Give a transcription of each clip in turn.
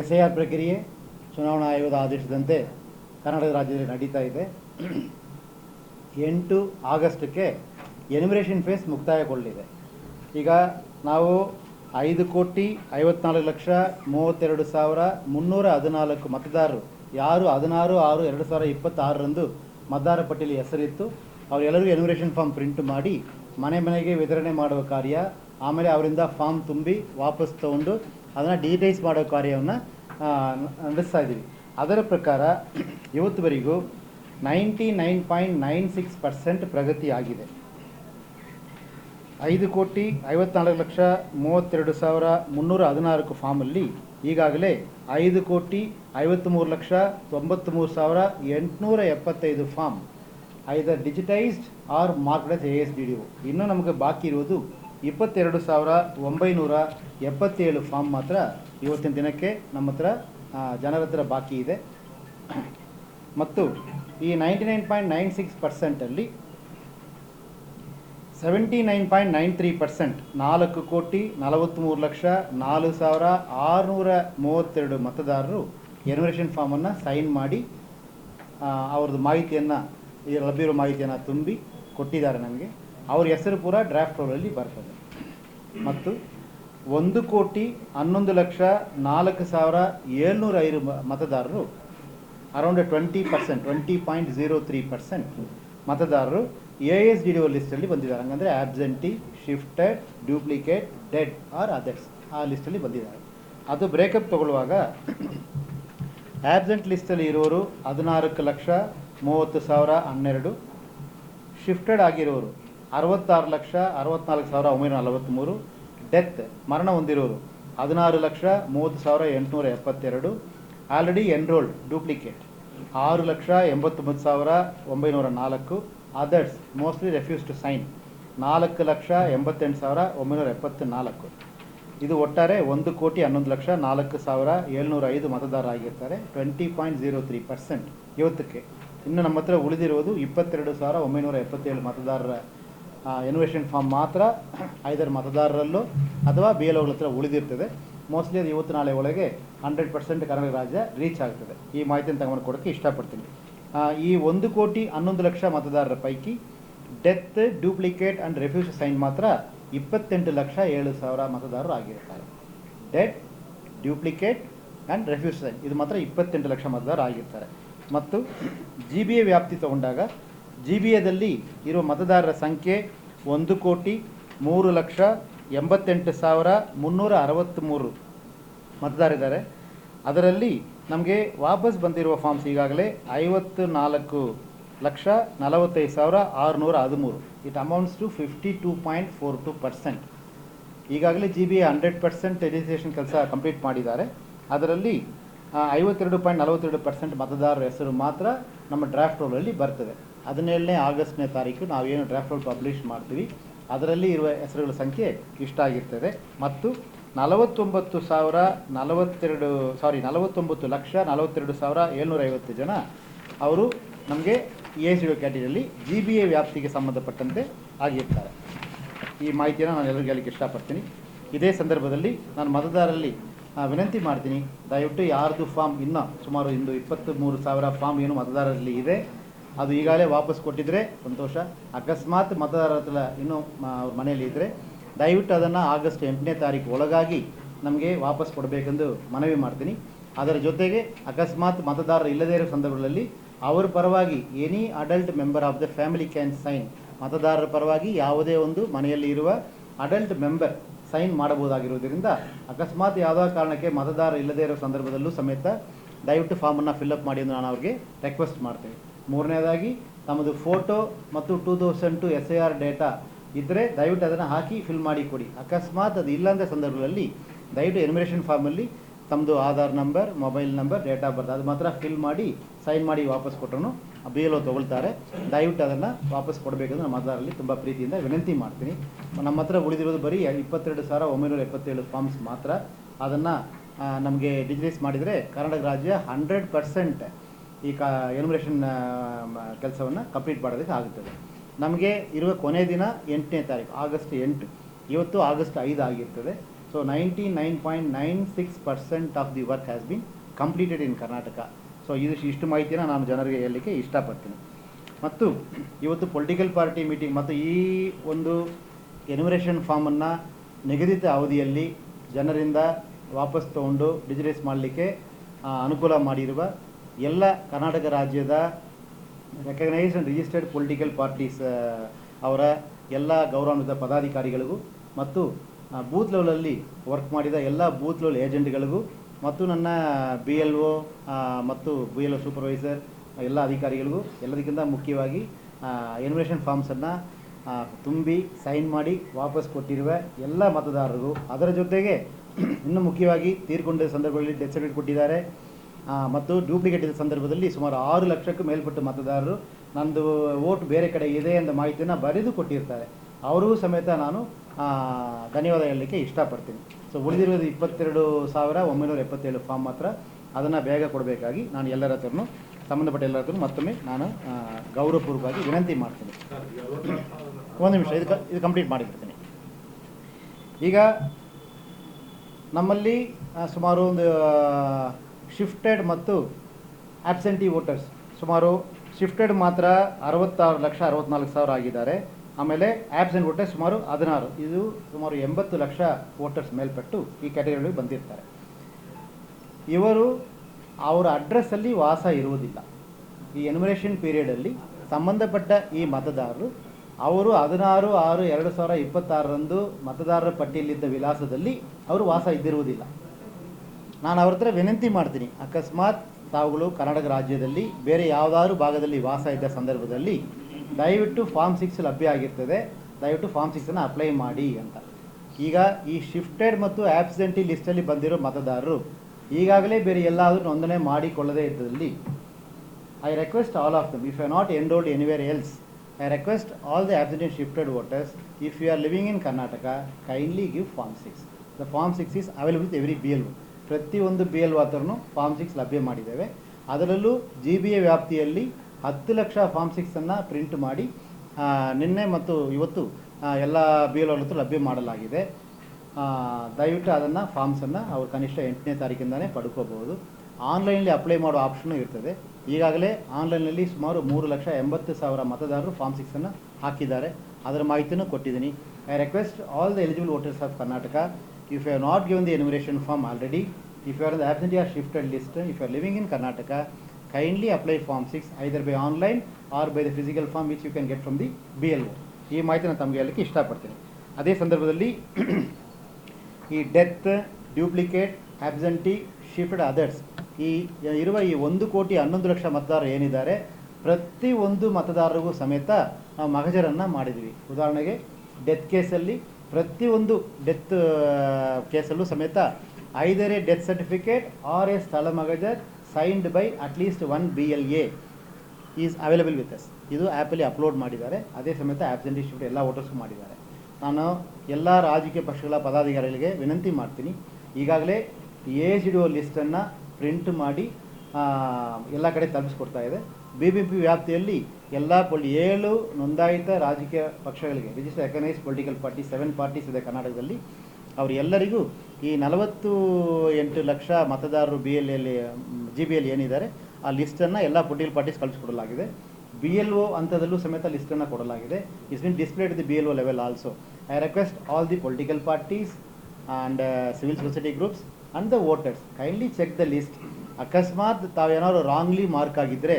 SIR ಪ್ರಕ್ರಿಯೆ ಚುನಾವಣಾ ಆಯೋಗದ ಆದೇಶದಂತೆ ಕರ್ನಾಟಕ ರಾಜ್ಯದಲ್ಲಿ ನಡೀತಾ ಇದೆ. 8 ಆಗಸ್ಟ್ಗೆ ಎನ್ಯುಮರೇಷನ್ ಫೇಸ್ ಮುಕ್ತಾಯಗೊಳ್ಳಲಿದೆ. ಈಗ ನಾವು 5,54,32,314 ಮತದಾರರು ಯಾರು 16/6/2026 ಮತದಾರ ಪಟ್ಟಿಯಲ್ಲಿ ಹೆಸರಿತ್ತು ಅವರೆಲ್ಲರಿಗೂ ಎನ್ಯುಮರೇಷನ್ ಫಾರ್ಮ್ ಪ್ರಿಂಟ್ ಮಾಡಿ ಮನೆ ಮನೆಗೆ ವಿತರಣೆ ಮಾಡುವ ಕಾರ್ಯ, ಆಮೇಲೆ ಅವರಿಂದ ಫಾರ್ಮ್ ತುಂಬಿ ವಾಪಸ್ ತಗೊಂಡು ಅದನ್ನು ಡಿಜಿಟೈಸ್ ಮಾಡೋ ಕಾರ್ಯವನ್ನು ನಡೆಸ್ತಾ ಇದ್ದೀವಿ. ಅದರ ಪ್ರಕಾರ ಇವತ್ತುವರೆಗೂ 99.96% ಪ್ರಗತಿ ಆಗಿದೆ. 5,54,32,314 ಫಾರ್ಮಲ್ಲಿ ಈಗಾಗಲೇ 5,53,93,875 form either digitized or marked as ASDDO. ಇನ್ನೂ ನಮಗೆ ಬಾಕಿ ಇರುವುದು 22,977 ಫಾರ್ಮ್ ಮಾತ್ರ ಇವತ್ತಿನ ದಿನಕ್ಕೆ ನಮ್ಮ ಹತ್ರ ಜನರ ಹತ್ರ ಬಾಕಿ ಇದೆ. ಮತ್ತು ಈ 99.96%ಅಲ್ಲಿ 79.93% 4,43,04,632 ಮತದಾರರು ಎನ್ಯುಮರೇಷನ್ ಫಾರ್ಮನ್ನು ಸೈನ್ ಮಾಡಿ ಅವ್ರದ್ದು ಮಾಹಿತಿಯನ್ನು ಲಭ್ಯವಿರೋ ಮಾಹಿತಿಯನ್ನು ತುಂಬಿ ಕೊಟ್ಟಿದ್ದಾರೆ. ನಮಗೆ ಅವ್ರ ಹೆಸರು ಪೂರ ಡ್ರಾಫ್ಟ್ ರೋಲಲ್ಲಿ ಬರ್ತದೆ. ಮತ್ತು 1,11,04,705 ಮತದಾರರು ಅರೌಂಡ್ 20.03% ಮತದಾರರು ASDDO ಲಿಸ್ಟಲ್ಲಿ ಬಂದಿದ್ದಾರೆ. ಹಂಗಂದರೆ absentee, shifted, duplicate, dead or others ಆ ಲಿಸ್ಟಲ್ಲಿ ಬಂದಿದ್ದಾರೆ. ಅದು ಬ್ರೇಕಪ್ ತಗೊಳ್ಳುವಾಗ ಆಬ್ಸೆಂಟ್ ಲಿಸ್ಟಲ್ಲಿ ಇರೋರು 14,30,12, ಶಿಫ್ಟೆಡ್ ಆಗಿರೋರು 66,64,943, ಡೆತ್ ಮರಣ ಹೊಂದಿರೋರು 16,30,872, already enrolled duplicate 6,89,904, others mostly refuse to sign 4,88,974. ಇದು ಒಟ್ಟಾರೆ 1,11,04,705 ಮತದಾರರಾಗಿರ್ತಾರೆ. 20.03% ಇವತ್ತಕ್ಕೆ. ಇನ್ನು ನಮ್ಮ ಹತ್ರ ಉಳಿದಿರುವುದು 22,977 ಮತದಾರರ ಎನ್ಯುಮರೇಷನ್ ಫಾರ್ಮ್ ಮಾತ್ರ ಐದರ್ ಮತದಾರರಲ್ಲೋ ಅಥವಾ BLOಗಳ ಹತ್ರ ಉಳಿದಿರ್ತದೆ. ಮೋಸ್ಟ್ಲಿ ಅದು ಇವತ್ತು ನಾಳೆ ಒಳಗೆ 100% ಕರ್ನಾಟಕ ರಾಜ್ಯ ರೀಚ್ ಆಗ್ತದೆ. ಈ ಮಾಹಿತಿಯನ್ನು ತಗೊಂಡು ಕೊಡೋಕ್ಕೆ ಇಷ್ಟಪಡ್ತೀನಿ. ಈ 1,11,00,000 ಮತದಾರರ ಪೈಕಿ death, duplicate and refuse sign ಮಾತ್ರ 28,07,000 ಮತದಾರರು ಆಗಿರ್ತಾರೆ. Death, duplicate and refuse sign ಇದು ಮಾತ್ರ 28,00,000 ಮತದಾರರು ಆಗಿರ್ತಾರೆ. ಮತ್ತು GBA ವ್ಯಾಪ್ತಿ ತಗೊಂಡಾಗ GBAದಲ್ಲಿ ಇರುವ ಮತದಾರರ ಸಂಖ್ಯೆ 1,03,88,363 ಮತದಾರರಿದ್ದಾರೆ. ಅದರಲ್ಲಿ ನಮಗೆ ವಾಪಸ್ ಬಂದಿರುವ ಫಾರ್ಮ್ಸ್ ಈಗಾಗಲೇ 54,45,613. It amounts to 52.42%. ಈಗಾಗಲೇ GBA 100% ರಿಜಿಸ್ಟ್ರೇಷನ್ ಕೆಲಸ ಕಂಪ್ಲೀಟ್ ಮಾಡಿದ್ದಾರೆ. ಅದರಲ್ಲಿ 52.42% ಮತದಾರರ ಹೆಸರು ಮಾತ್ರ ನಮ್ಮ ಡ್ರಾಫ್ಟ್ ರೋಲಲ್ಲಿ ಬರ್ತದೆ. 17ನೇ ಆಗಸ್ಟ್ನೇ ತಾರೀಕು ನಾವೇನು ಡ್ರಾಫ್ಟ್ ರೋಲ್ ಪಬ್ಲಿಷ್ ಮಾಡ್ತೀವಿ ಅದರಲ್ಲಿ ಇರುವ ಹೆಸರುಗಳ ಸಂಖ್ಯೆ ಇಷ್ಟಾಗಿರ್ತದೆ. ಮತ್ತು 49,42,750 ಜನ ಅವರು ನಮಗೆ ASDDO ಕ್ಯಾಟಗರಿಯಲ್ಲಿ GBA ವ್ಯಾಪ್ತಿಗೆ ಸಂಬಂಧಪಟ್ಟಂತೆ ಆಗಿರ್ತಾರೆ. ಈ ಮಾಹಿತಿಯನ್ನು ನಾನು ಎಲ್ಲರಿಗೂ ಹೇಳಲಿಕ್ಕೆ ಇಷ್ಟಪಡ್ತೀನಿ. ಇದೇ ಸಂದರ್ಭದಲ್ಲಿ ನಾನು ಮತದಾರರಲ್ಲಿ ವಿನಂತಿ ಮಾಡ್ತೀನಿ, ದಯವಿಟ್ಟು ಯಾರ್ದು ಫಾರ್ಮ್ ಇನ್ನೂ ಸುಮಾರು 23,000 ಫಾರ್ಮ್ ಏನು ಮತದಾರರಲ್ಲಿ ಇದೆ ಅದು ಈಗಾಗಲೇ ವಾಪಸ್ ಕೊಟ್ಟಿದ್ದರೆ ಸಂತೋಷ. ಅಕಸ್ಮಾತ್ ಮತದಾರರ ಹತ್ರ ಇನ್ನೂ ಅವ್ರ ಮನೆಯಲ್ಲಿ ಇದ್ದರೆ ದಯವಿಟ್ಟು ಅದನ್ನು ಆಗಸ್ಟ್ 8ನೇ ತಾರೀಕು ಒಳಗಾಗಿ ನಮಗೆ ವಾಪಸ್ ಕೊಡಬೇಕೆಂದು ಮನವಿ ಮಾಡ್ತೀನಿ. ಅದರ ಜೊತೆಗೆ ಅಕಸ್ಮಾತ್ ಮತದಾರರು ಇಲ್ಲದೇ ಇರೋ ಸಂದರ್ಭಗಳಲ್ಲಿ ಅವರ ಪರವಾಗಿ any adult member of the family can sign. ಮತದಾರರ ಪರವಾಗಿ ಯಾವುದೇ ಒಂದು ಮನೆಯಲ್ಲಿ ಇರುವ ಅಡಲ್ಟ್ ಮೆಂಬರ್ ಸೈನ್ ಮಾಡಬಹುದಾಗಿರುವುದರಿಂದ ಅಕಸ್ಮಾತ್ ಯಾವುದೋ ಕಾರಣಕ್ಕೆ ಮತದಾರ ಇಲ್ಲದೇ ಇರೋ ಸಂದರ್ಭದಲ್ಲೂ ಸಮೇತ ದಯವಿಟ್ಟು ಫಾರ್ಮನ್ನು ಫಿಲ್ಅಪ್ ಮಾಡಿ ಎಂದು ನಾನು ಅವ್ರಿಗೆ ರಿಕ್ವೆಸ್ಟ್ ಮಾಡ್ತೇನೆ. ಮೂರನೇದಾಗಿ ತಮ್ಮದು ಫೋಟೋ ಮತ್ತು 2002 SIR ಡೇಟಾ ಇದ್ದರೆ ದಯವಿಟ್ಟು ಅದನ್ನು ಹಾಕಿ ಫಿಲ್ ಮಾಡಿ ಕೊಡಿ. ಅಕಸ್ಮಾತ್ ಅದು ಇಲ್ಲಂದ ಸಂದರ್ಭದಲ್ಲಿ ದಯವಿಟ್ಟು ಎನ್ಯುಮರೇಷನ್ ಫಾರ್ಮಲ್ಲಿ ತಮ್ಮದು Aadhaar number, mobile number, date of birth ಅದು ಮಾತ್ರ ಫಿಲ್ ಮಾಡಿ ಸೈನ್ ಮಾಡಿ ವಾಪಸ್ ಕೊಟ್ಟರು BLO ತೊಗೊಳ್ತಾರೆ. ದಯವಿಟ್ಟು ಅದನ್ನು ವಾಪಸ್ ಕೊಡಬೇಕಂದ್ರೆ ನಮ್ಮ ಮತದಾರರಲ್ಲಿ ತುಂಬ ಪ್ರೀತಿಯಿಂದ ವಿನಂತಿ ಮಾಡ್ತೀನಿ. ನಮ್ಮ ಹತ್ರ ಉಳಿದಿರೋದು ಬರೀ 22,977 ಫಾರ್ಮ್ಸ್ ಮಾತ್ರ. ಅದನ್ನು ನಮಗೆ ಡಿಜಿಟೈಸ್ ಮಾಡಿದರೆ ಕರ್ನಾಟಕ ರಾಜ್ಯ 100% ಈ ಎನ್ಯುಮರೇಷನ್ ಕೆಲಸವನ್ನು ಕಂಪ್ಲೀಟ್ ಮಾಡೋದಕ್ಕೆ ಆಗುತ್ತದೆ. ನಮಗೆ ಇರುವ ಕೊನೆ ದಿನ 8ನೇ ತಾರೀಕು ಆಗಸ್ಟ್ 8. ಇವತ್ತು ಆಗಸ್ಟ್ 5 ಆಗಿರ್ತದೆ. So 99.96% of the work has been completed in Karnataka. So ಇಷ್ಟು ಮಾಹಿತಿನ ನಾನು ಜನರಿಗೆ ಹೇಳಲಿಕ್ಕೆ ಇಷ್ಟಪಡ್ತೀನಿ. ಮತ್ತು ಇವತ್ತು ಪೊಲಿಟಿಕಲ್ ಪಾರ್ಟಿ ಮೀಟಿಂಗ್ ಮತ್ತು ಈ ಒಂದು ಎನ್ಯುಮರೇಷನ್ ಫಾರ್ಮನ್ನು ನಿಗದಿತ ಅವಧಿಯಲ್ಲಿ ಜನರಿಂದ ವಾಪಸ್ ತೊಗೊಂಡು ಡಿಜಿಟೈಸ್ ಮಾಡಲಿಕ್ಕೆ ಅನುಕೂಲ ಮಾಡಿರುವ ಎಲ್ಲ ಕರ್ನಾಟಕ ರಾಜ್ಯದ recognised and registered political parties ಅವರ ಎಲ್ಲ ಗೌರವಾನ್ವಿತ ಪದಾಧಿಕಾರಿಗಳಿಗೂ ಮತ್ತು ಬೂತ್ ಲೆವೆಲಲ್ಲಿ ವರ್ಕ್ ಮಾಡಿದ ಎಲ್ಲ ಬೂತ್ ಲೆವೆಲ್ ಏಜೆಂಟ್ಗಳಿಗೂ ಮತ್ತು ನನ್ನ BLO ಮತ್ತು BLO ಸೂಪರ್ವೈಸರ್ ಎಲ್ಲ ಅಧಿಕಾರಿಗಳಿಗೂ ಎಲ್ಲದಕ್ಕಿಂತ ಮುಖ್ಯವಾಗಿ ಎನ್ಯುಮರೇಷನ್ ಫಾರ್ಮ್ಸನ್ನು ತುಂಬಿ ಸೈನ್ ಮಾಡಿ ವಾಪಸ್ ಕೊಟ್ಟಿರುವ ಎಲ್ಲ ಮತದಾರರಿಗೂ, ಅದರ ಜೊತೆಗೆ ಇನ್ನೂ ಮುಖ್ಯವಾಗಿ ತೀರ್ಕೊಂಡ ಸಂದರ್ಭದಲ್ಲಿ ಡೆತ್ ಸರ್ಟಿಫಿಕೇಟ್ ಕೊಟ್ಟಿದ್ದಾರೆ ಮತ್ತು ಡೂಪ್ಲಿಕೇಟ್ ಇದ್ದ ಸಂದರ್ಭದಲ್ಲಿ ಸುಮಾರು 6 ಲಕ್ಷಕ್ಕೂ ಮೇಲ್ಪಟ್ಟ ಮತದಾರರು ನಂದು ವೋಟ್ ಬೇರೆ ಕಡೆ ಇದೆ ಎಂಬ ಮಾಹಿತಿಯನ್ನು ಬರೆದು ಕೊಟ್ಟಿರ್ತಾರೆ. ಅವರಿಗೂ ಸಮೇತ ನಾನು ಧನ್ಯವಾದ ಹೇಳಲಿಕ್ಕೆ ಇಷ್ಟಪಡ್ತೀನಿ. ಸೊ ಉಳಿದಿರೋದು 22,977 ಫಾರ್ಮ್ ಮಾತ್ರ, ಅದನ್ನು ಬೇಗ ಕೊಡಬೇಕಾಗಿ ನಾನು ಎಲ್ಲರ ಹತ್ರನೂ ಸಂಬಂಧಪಟ್ಟ ಎಲ್ಲರ ಹತ್ರನೂ ಮತ್ತೊಮ್ಮೆ ನಾನು ಗೌರವಪೂರ್ವಕವಾಗಿ ವಿನಂತಿ ಮಾಡ್ತೀನಿ. ಒಂದು ನಿಮಿಷ, ಇದು ಕಂಪ್ಲೀಟ್ ಮಾಡಿಬಿಡ್ತೀನಿ. ಈಗ ನಮ್ಮಲ್ಲಿ ಸುಮಾರು ಒಂದು ಶಿಫ್ಟೆಡ್ ಮತ್ತು ಆಬ್ಸೆಂಟಿ ವೋಟರ್ಸ್ ಸುಮಾರು ಶಿಫ್ಟೆಡ್ ಮಾತ್ರ 66,64,000 ಆಗಿದ್ದಾರೆ. ಆಮೇಲೆ ಆಬ್ಸೆಂಟ್ ವೋಟರ್ಸ್ ಸುಮಾರು 16, ಇದು ಸುಮಾರು 80 ಲಕ್ಷ ವೋಟರ್ಸ್ ಮೇಲ್ಪಟ್ಟು ಈ ಕ್ಯಾಟಗರಿಗಳಿಗೆ ಬಂದಿರ್ತಾರೆ. ಇವರು ಅವರ ಅಡ್ರೆಸ್ಸಲ್ಲಿ ವಾಸ ಇರುವುದಿಲ್ಲ. ಈ ಎನ್ಯುಮರೇಷನ್ ಪೀರಿಯಡಲ್ಲಿ ಸಂಬಂಧಪಟ್ಟ ಈ ಮತದಾರರು ಅವರು 16/6/2026 ಮತದಾರರ ಪಟ್ಟಿಯಲ್ಲಿದ್ದ ವಿಳಾಸದಲ್ಲಿ ಅವರು ವಾಸ ಇದ್ದಿರುವುದಿಲ್ಲ. ನಾನು ಅವ್ರ ಹತ್ರ ವಿನಂತಿ ಮಾಡ್ತೀನಿ, ಅಕಸ್ಮಾತ್ ತಾವುಗಳು ಕರ್ನಾಟಕ ರಾಜ್ಯದಲ್ಲಿ ಬೇರೆ ಯಾವುದಾದ್ರೂ ಭಾಗದಲ್ಲಿ ವಾಸ ಇದ್ದ ಸಂದರ್ಭದಲ್ಲಿ ದಯವಿಟ್ಟು ಫಾರ್ಮ್ 6 ಲಭ್ಯ ಆಗಿರ್ತದೆ, ದಯವಿಟ್ಟು ಫಾರ್ಮ್ 6ಅನ್ನು ಅಪ್ಲೈ ಮಾಡಿ ಅಂತ. ಈಗ ಈ ಶಿಫ್ಟೆಡ್ ಮತ್ತು ಆಬ್ಸೆಂಟಿ ಲಿಸ್ಟಲ್ಲಿ ಬಂದಿರೋ ಮತದಾರರು ಈಗಾಗಲೇ ಬೇರೆ ಎಲ್ಲಾದರೂ ನೋಂದಣಿ ಮಾಡಿಕೊಳ್ಳದೇ ಇದ್ದಲ್ಲಿ I request all of them, if you are not enrolled anywhere else, I request all the absent and shifted voters, if you are living in Karnataka, kindly give Form 6. The Form 6 is available with every BLO. ಪ್ರತಿಯೊಂದು BLO ಹತ್ರನೂ Form 6 ಲಭ್ಯ ಮಾಡಿದ್ದೇವೆ. ಅದರಲ್ಲೂ GBA ವ್ಯಾಪ್ತಿಯಲ್ಲಿ 10 lakh Form 6ಅನ್ನು print ಮಾಡಿ ನಿನ್ನೆ ಮತ್ತು ಇವತ್ತು ಎಲ್ಲ BLO ಹತ್ರ ಲಭ್ಯ ಮಾಡಲಾಗಿದೆ. ದಯವಿಟ್ಟು ಅದನ್ನು ಫಾರ್ಮ್ಸನ್ನು ಅವರು ಕನಿಷ್ಠ 8ನೇ ತಾರೀಕಿಂದಲೇ ಪಡ್ಕೋಬಹುದು. ಆನ್ಲೈನಲ್ಲಿ ಅಪ್ಲೈ ಮಾಡೋ ಆಪ್ಷನ್ನು ಇರ್ತದೆ. ಈಗಾಗಲೇ ಆನ್ಲೈನಲ್ಲಿ ಸುಮಾರು 3,80,000 ಮತದಾರರು ಫಾರ್ಮ್ 6ಅನ್ನು ಹಾಕಿದ್ದಾರೆ. ಅದರ ಮಾಹಿತಿನೂ ಕೊಟ್ಟಿದ್ದೀನಿ. I request all the eligible voters of Karnataka, if you have not given the enumeration form already, if you are in the absentee or shifted list, if you are living in Karnataka, kindly apply Form 6 either by online or by the physical form which you can get from the BLO. ಈ ಮಾಹಿತಿನ ತಮಗೆ ಹೇಳಲಿಕ್ಕೆ ಇಷ್ಟಪಡ್ತೀನಿ. ಅದೇ ಸಂದರ್ಭದಲ್ಲಿ ಈ death, duplicate, absentee, shifted others ಈ ಇರುವ ಈ 1,11,00,000 ಮತದಾರರು ಏನಿದ್ದಾರೆ, ಪ್ರತಿಯೊಂದು ಮತದಾರರಿಗೂ ಸಮೇತ ನಾವು ಮಗಜರನ್ನು ಮಾಡಿದ್ವಿ. ಉದಾಹರಣೆಗೆ ಡೆತ್ ಕೇಸಲ್ಲಿ ಪ್ರತಿಯೊಂದು ಡೆತ್ ಕೇಸಲ್ಲೂ ಸಮೇತ ಐದರೇ ಡೆತ್ ಸರ್ಟಿಫಿಕೇಟ್ ಆರ್ ಎ ಸ್ಥಳ ಮಗಜರ್ signed by at least 1 BLA is available with us. ಇದು ಆ್ಯಪಲ್ಲಿ ಅಪ್ಲೋಡ್ ಮಾಡಿದ್ದಾರೆ. ಅದೇ ಸಮೇತ ಆಬ್ಸೆಂಟಿ ಶಿಫ್ಟ್ ಎಲ್ಲ ವೋಟರ್ಸ್ಗೂ ಮಾಡಿದ್ದಾರೆ. ನಾನು ಎಲ್ಲ ರಾಜಕೀಯ ಪಕ್ಷಗಳ ಪದಾಧಿಕಾರಿಗಳಿಗೆ ವಿನಂತಿ ಮಾಡ್ತೀನಿ, ಈಗಾಗಲೇ AGDO ಲಿಸ್ಟನ್ನು ಪ್ರಿಂಟ್ ಮಾಡಿ ಎಲ್ಲ ಕಡೆ ತಲುಪಿಸ್ಕೊಡ್ತಾ ಇದೆ. BBP ವ್ಯಾಪ್ತಿಯಲ್ಲಿ ಎಲ್ಲ 7 ನೋಂದಾಯಿತ ರಾಜಕೀಯ ಪಕ್ಷಗಳಿಗೆ, register recognise political party 7 parties ಇದೆ ಕರ್ನಾಟಕದಲ್ಲಿ. ಅವರೆಲ್ಲರಿಗೂ ಈ 48 ಲಕ್ಷ ಮತದಾರರು GBL ಏನಿದ್ದಾರೆ ಆ ಲಿಸ್ಟನ್ನು ಎಲ್ಲ ಪೊಲಿಟಿಕಲ್ ಪಾರ್ಟೀಸ್ ಕಳಿಸ್ಕೊಡಲಾಗಿದೆ. BLO ಹಂತದಲ್ಲೂ ಸಮೇತ ಲಿಸ್ಟನ್ನು ಕೊಡಲಾಗಿದೆ. It's been displayed the BLO level also. I request all the political parties and civil society groups and the voters, kindly check the list. ಅಕಸ್ಮಾತ್ ತಾವೇನಾದ್ರು ರಾಂಗ್ಲಿ ಮಾರ್ಕ್ ಆಗಿದ್ದರೆ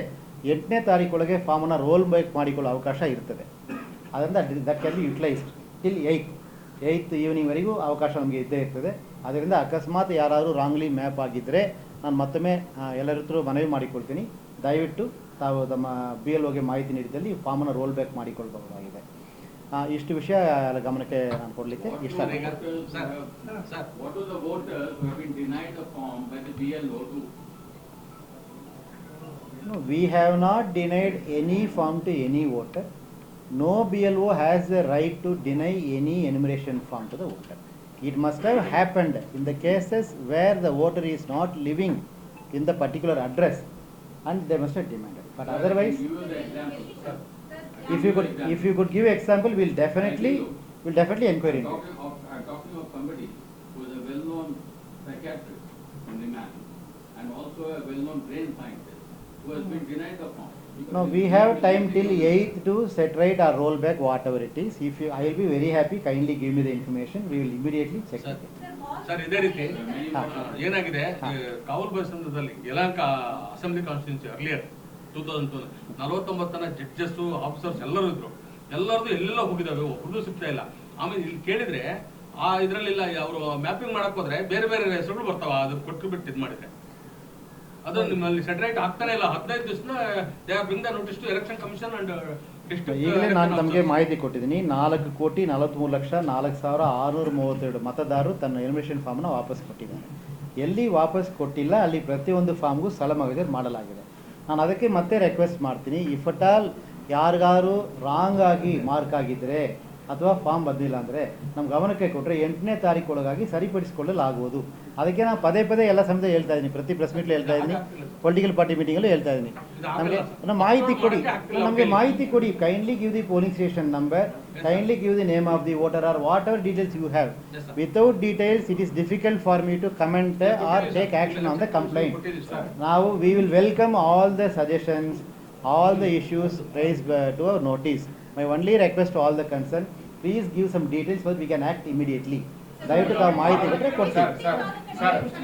8ನೇ ತಾರೀಕೊಳಗೆ ಫಾರ್ಮನ್ನು ರೋಲ್ ಬ್ಯಾಕ್ ಮಾಡಿಕೊಳ್ಳೋ ಅವಕಾಶ ಇರ್ತದೆ. ಅದರಿಂದ that can be utilised till 8th ಈವ್ನಿಂಗ್ವರೆಗೂ ಅವಕಾಶ ನಮಗೆ ಇದ್ದೇ ಇರ್ತದೆ. ಅದರಿಂದ ಅಕಸ್ಮಾತ್ ಯಾರಾದರೂ ರಾಂಗ್ಲಿ ಮ್ಯಾಪ್ ಆಗಿದ್ದರೆ ನಾನು ಮತ್ತೊಮ್ಮೆ ಎಲ್ಲರ ಹತ್ರ ಮನವಿ ಮಾಡಿಕೊಳ್ತೀನಿ, ದಯವಿಟ್ಟು ತಾವು ತಮ್ಮ BLOಗೆ ಮಾಹಿತಿ ನೀಡಿದಲ್ಲಿ ಫಾರ್ಮನ್ನು ರೋಲ್ ಬ್ಯಾಕ್ ಮಾಡಿಕೊಳ್ಬಹುದಾಗಿದೆ. ಇಷ್ಟು ವಿಷಯ ಗಮನಕ್ಕೆ ನಾನು ಕೊಡಲಿಕ್ಕೆ ಇಷ್ಟ. No, we have not denied any form to any voter. No BLO has the right to deny any enumeration form to the voter. It must have happened in the cases where the voter is not living in the particular address and they must have demanded. But otherwise, if you could give example, we'll definitely inquire into it. I'm talking of somebody who is well-known psychiatrist in the man and also a well-known brain scientist who has been denied the form. No, we have time till 8th to set right or roll back whatever it is. If you, I will be very happy. Kindly give me the information. We will immediately check it. Sir ಇದೇ ರೀತಿ ಏನಾಗಿದೆ ಕಾವಲ್ ಬಸಂತದಲ್ಲಿ Yelahanka assembly constituency earlier 2002 49 judges officers ಎಲ್ಲರೂ ಇದ್ರು. ಎಲ್ಲರದು ಎಲ್ಲೆಲ್ಲ ಹೋಗಿದಾವೆ, ಒಬ್ಬರು ಸಿಗ್ತಾ ಇಲ್ಲ. ಆಮೇಲೆ ಇಲ್ಲಿ ಕೇಳಿದ್ರೆ ಆ ಇದ್ರಲ್ಲಿಲ್ಲ, ಅವರು ಮ್ಯಾಪಿಂಗ್ ಮಾಡಕ್ ಹೋದ್ರೆ ಬೇರೆ ಬೇರೆ ಹೆಸರುಗಳು ಬರ್ತಾವ. ಅದು ಕೊಟ್ಟು ಬಿಟ್ಟು ಇದು ಮಾಡಿದ್ರೆ ಅದು ನಿಮ್ಮಲ್ಲಿ ಸೆಟರೈಟ್ ಆಗ್ತಾನೆ ಇಲ್ಲ. 15 ದಿವಸ bring the notice to election commission and ಈಗಲೇ ನಾನು ತಮಗೆ ಮಾಹಿತಿ ಕೊಟ್ಟಿದ್ದೀನಿ. 4,43,4,632 ಮತದಾರರು ತನ್ನ ಎನಿಮಿನೇಷನ್ ಫಾರ್ಮ್ನ ವಾಪಸ್ ಕೊಟ್ಟಿದ್ದಾರೆ. ಎಲ್ಲಿ ವಾಪಸ್ ಕೊಟ್ಟಿಲ್ಲ ಅಲ್ಲಿ ಪ್ರತಿಯೊಂದು ಫಾರ್ಮ್ಗೂ ಸ್ಥಳ ಮಗಜರ್ ಮಾಡಲಾಗಿದೆ. ನಾನು ಅದಕ್ಕೆ ಮತ್ತೆ ರಿಕ್ವೆಸ್ಟ್ ಮಾಡ್ತೀನಿ, ಇಫ್ ಅಟ್ ಆಲ್ ಯಾರಿಗಾರು ರಾಂಗ್ ಆಗಿ ಮಾರ್ಕ್ ಆಗಿದ್ದರೆ ಅಥವಾ ಫಾರ್ಮ್ ಬಂದಿಲ್ಲ ಅಂದರೆ ನಮ್ಮ ಗಮನಕ್ಕೆ ಕೊಟ್ಟರೆ 8ನೇ ತಾರೀಕು ಒಳಗಾಗಿ ಸರಿಪಡಿಸಿಕೊಳ್ಳಲಾಗುವುದು. ಅದಕ್ಕೆ ನಾನು ಪದೇ ಪದೇ ಎಲ್ಲ ಸಮಯ ಹೇಳ್ತಾ ಇದ್ದೀನಿ, ಪ್ರತಿ ಪ್ರೆಸ್ ಮೀಟ್ಲಿ ಹೇಳ್ತಾ ಇದ್ದೀನಿ, ಪೊಲಿಟಿಕಲ್ ಪಾರ್ಟಿ ಮೀಟಿಂಗಲ್ಲೂ ಹೇಳ್ತಾ ಇದ್ದೀನಿ. ನಮಗೆ ಮಾಹಿತಿ ಕೊಡಿ, ನಮಗೆ ಮಾಹಿತಿ ಕೊಡಿ. Kindly give the polling station number, kindly give the name of the voter or whatever details you have. Without details it is difficult for me to comment or take action on the complaint. ನಾವು we will welcome all the suggestions, all the issues raised to our notice. My only request to all the concerned, please give some details so that we can act immediately. ದಯವಿಟ್ಟು ತಾವು ಮಾಹಿತಿ ಕೊಟ್ಟರೆ ಕೊಡ್ತೀವಿ.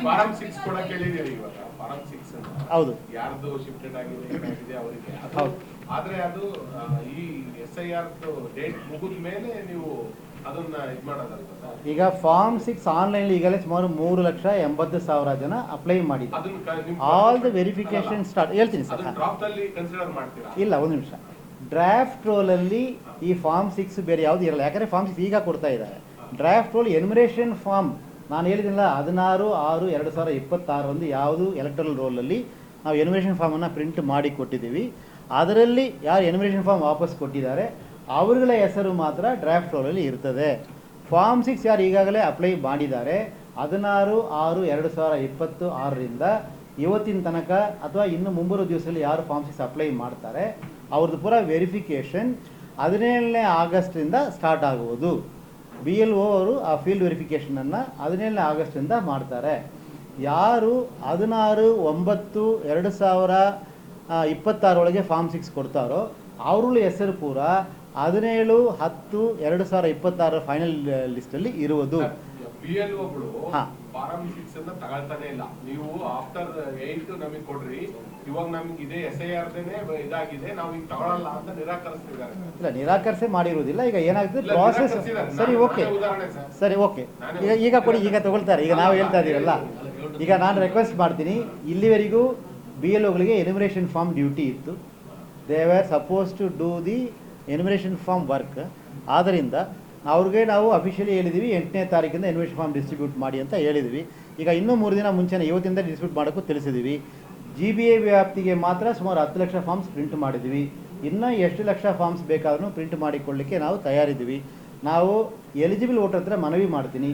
Form 6 ಕೂಡ ಕೇಳಿದ್ದೀರಿ ಇವಾಗ. Form 6 ಅಂತ ಹೌದು, ಯಾರ್ದು ಶಿಫ್ಟೆಡ್ ಆಗಿದೆ ಏನಾಗಿದೆ ಅವರಿಗೆ. ಹೌದು, ಆದ್ರೆ ಅದು ಈ SIR ಡೇಟ್ ಮುಗಿದ ಮೇಲೆ ನೀವು ಅದನ್ನ ಇದು ಮಾಡೋದಲ್ಲ ಸರ್. ಈಗ ಫಾರ್ಮ್ 6 ಆನ್ಲೈನ್ ಈಗಲೇ ಸುಮಾರು 3,80,000 ಜನ ಅಪ್ಲೈ ಮಾಡಿದ್ದಾರೆ. All the verification start. ಹೇಳ್ತೀನಿ ಸರ್. ಡ್ರಾಫ್ಟ್ ಅಲ್ಲಿ ಕನ್ಸಿಡರ್ ಮಾಡ್ತೀರಾ? ಇಲ್ಲ, ಒಂದು ನಿಮಿಷ. ಡ್ರಾಫ್ಟ್ ರೋಲಲ್ಲಿ ಈ ಫಾರ್ಮ್ 6 ಬೇರೆ ಯಾವುದು ಇರಲ್ಲ. ಯಾಕಂದರೆ ಫಾರ್ಮ್ 6 ಈಗ ಕೊಡ್ತಾ ಇದ್ದಾರೆ. ಡ್ರಾಫ್ಟ್ ರೋಲ್ ಎನ್ಯುಮರೇಷನ್ ಫಾರ್ಮ್ ನಾನು ಹೇಳಿದಿಲ್ಲ 16/6/2026 ಯಾವುದು ಎಲೆಕ್ಟ್ರಲ್ ರೋಲಲ್ಲಿ ನಾವು ಎನ್ಯುಮರೇಷನ್ ಫಾರ್ಮನ್ನು ಪ್ರಿಂಟ್ ಮಾಡಿ ಕೊಟ್ಟಿದ್ದೀವಿ. ಅದರಲ್ಲಿ ಯಾರು ಎನ್ಯುಮರೇಷನ್ ಫಾರ್ಮ್ ವಾಪಸ್ ಕೊಟ್ಟಿದ್ದಾರೆ ಅವರುಗಳ ಹೆಸರು ಮಾತ್ರ ಡ್ರಾಫ್ಟ್ ರೋಲಲ್ಲಿ ಇರ್ತದೆ. ಫಾರ್ಮ್ 6 ಯಾರು ಈಗಾಗಲೇ ಅಪ್ಲೈ ಮಾಡಿದ್ದಾರೆ 16/6/2026 ಇವತ್ತಿನ ತನಕ ಅಥವಾ ಇನ್ನು ಮುಂಬರುವ ದಿವಸದಲ್ಲಿ ಯಾರು ಫಾರ್ಮ್ 6 ಅಪ್ಲೈ ಮಾಡ್ತಾರೆ ಅವ್ರದ್ದು ಪೂರ ವೆರಿಫಿಕೇಷನ್ 17ನೇ ಆಗಸ್ಟಿಂದ ಸ್ಟಾರ್ಟ್ ಆಗುವುದು. BLO ಅವರು ಆ ಫೀಲ್ಡ್ ವೆರಿಫಿಕೇಷನನ್ನು 17ನೇ ಆಗಸ್ಟಿಂದ ಮಾಡ್ತಾರೆ. ಯಾರು 16/9/2026 ಒಳಗೆ ಫಾರ್ಮ್ 6 ಕೊಡ್ತಾರೋ ಅವ್ರ ಹೆಸರು ಪೂರ 17/10/2026 ಫೈನಲ್ ಲಿಸ್ಟಲ್ಲಿ ಇರುವುದು. BLOಗಳು ಫಾರಂ 6 ಅನ್ನ ತಗೊಳ್ತಾನೆ ಇಲ್ಲ. ನೀವು ಆಫ್ಟರ್ 8 ನಮಗೆ ಕೊಡ್ರಿ, ಇವಾಗ ನಮ್ಗೆ ಇದೇ SIR ಇದಾಗಿದೆ, ನಾವು ಈಗ ತಗೊಳ್ಳಲ್ಲ ಅಂತ ನಿರಾಕರಿಸ್ತಿದ್ದಾರೆ. ಇಲ್ಲ, ನಿರಾಕರಿಸೇ ಮಾಡಿರುವುದಿಲ್ಲ. ಈಗ ಏನಾಗ್ತದೆ ಪ್ರಾಸೆಸ್. ಸರಿ, ಓಕೆ, ಸರಿ, ಓಕೆ. ಈಗ ಕೊಡಿ, ಈಗ ತಗೊಳ್ತಾರೆ. ಈಗ ನಾವು ಹೇಳ್ತಾ ಇದ್ದೀವಲ್ಲ, ಈಗ ನಾನು ರಿಕ್ವೆಸ್ಟ್ ಮಾಡ್ತೀನಿ, ಇಲ್ಲಿವರೆಗೂ BLOಗಳಿಗೆ ಎನ್ಯುಮರೇಷನ್ ಫಾರ್ಮ್ ಡ್ಯೂಟಿ ಇತ್ತು. They were suppose to do the enumeration form work. ಆದ್ದರಿಂದ ಅವ್ರಿಗೆ ನಾವು ಅಫಿಷಿಯಲಿ ಹೇಳಿದ್ದೀವಿ 8ನೇ ತಾರೀಕಿಂದ ಎನ್ಯುಮರೇಷನ್ ಫಾರ್ಮ್ ಡಿಸ್ಟ್ರಿಬ್ಯೂಟ್ ಮಾಡಿ ಅಂತ ಹೇಳಿದ್ವಿ. ಈಗ ಇನ್ನೂ 3 ದಿನ ಮುಂಚೆನೇ ಇವತ್ತಿಂದ ಡಿಸ್ಟ್ರಿಬ್ಯೂಟ್ ಮಾಡೋಕ್ಕೂ ತಿಳಿಸಿದ್ದೀವಿ. GBA ವ್ಯಾಪ್ತಿಗೆ ಮಾತ್ರ ಸುಮಾರು 10 ಲಕ್ಷ ಫಾರ್ಮ್ಸ್ ಪ್ರಿಂಟ್ ಮಾಡಿದ್ದೀವಿ. ಇನ್ನೂ ಎಷ್ಟು ಲಕ್ಷ ಫಾರ್ಮ್ಸ್ ಬೇಕಾದ್ರೂ ಪ್ರಿಂಟ್ ಮಾಡಿಕೊಳ್ಳಿಕ್ಕೆ ನಾವು ತಯಾರಿದ್ದೀವಿ. ನಾವು ಎಲಿಜಿಬಲ್ ವೋಟರ್ ಹತ್ರ ಮನವಿ ಮಾಡ್ತೀನಿ,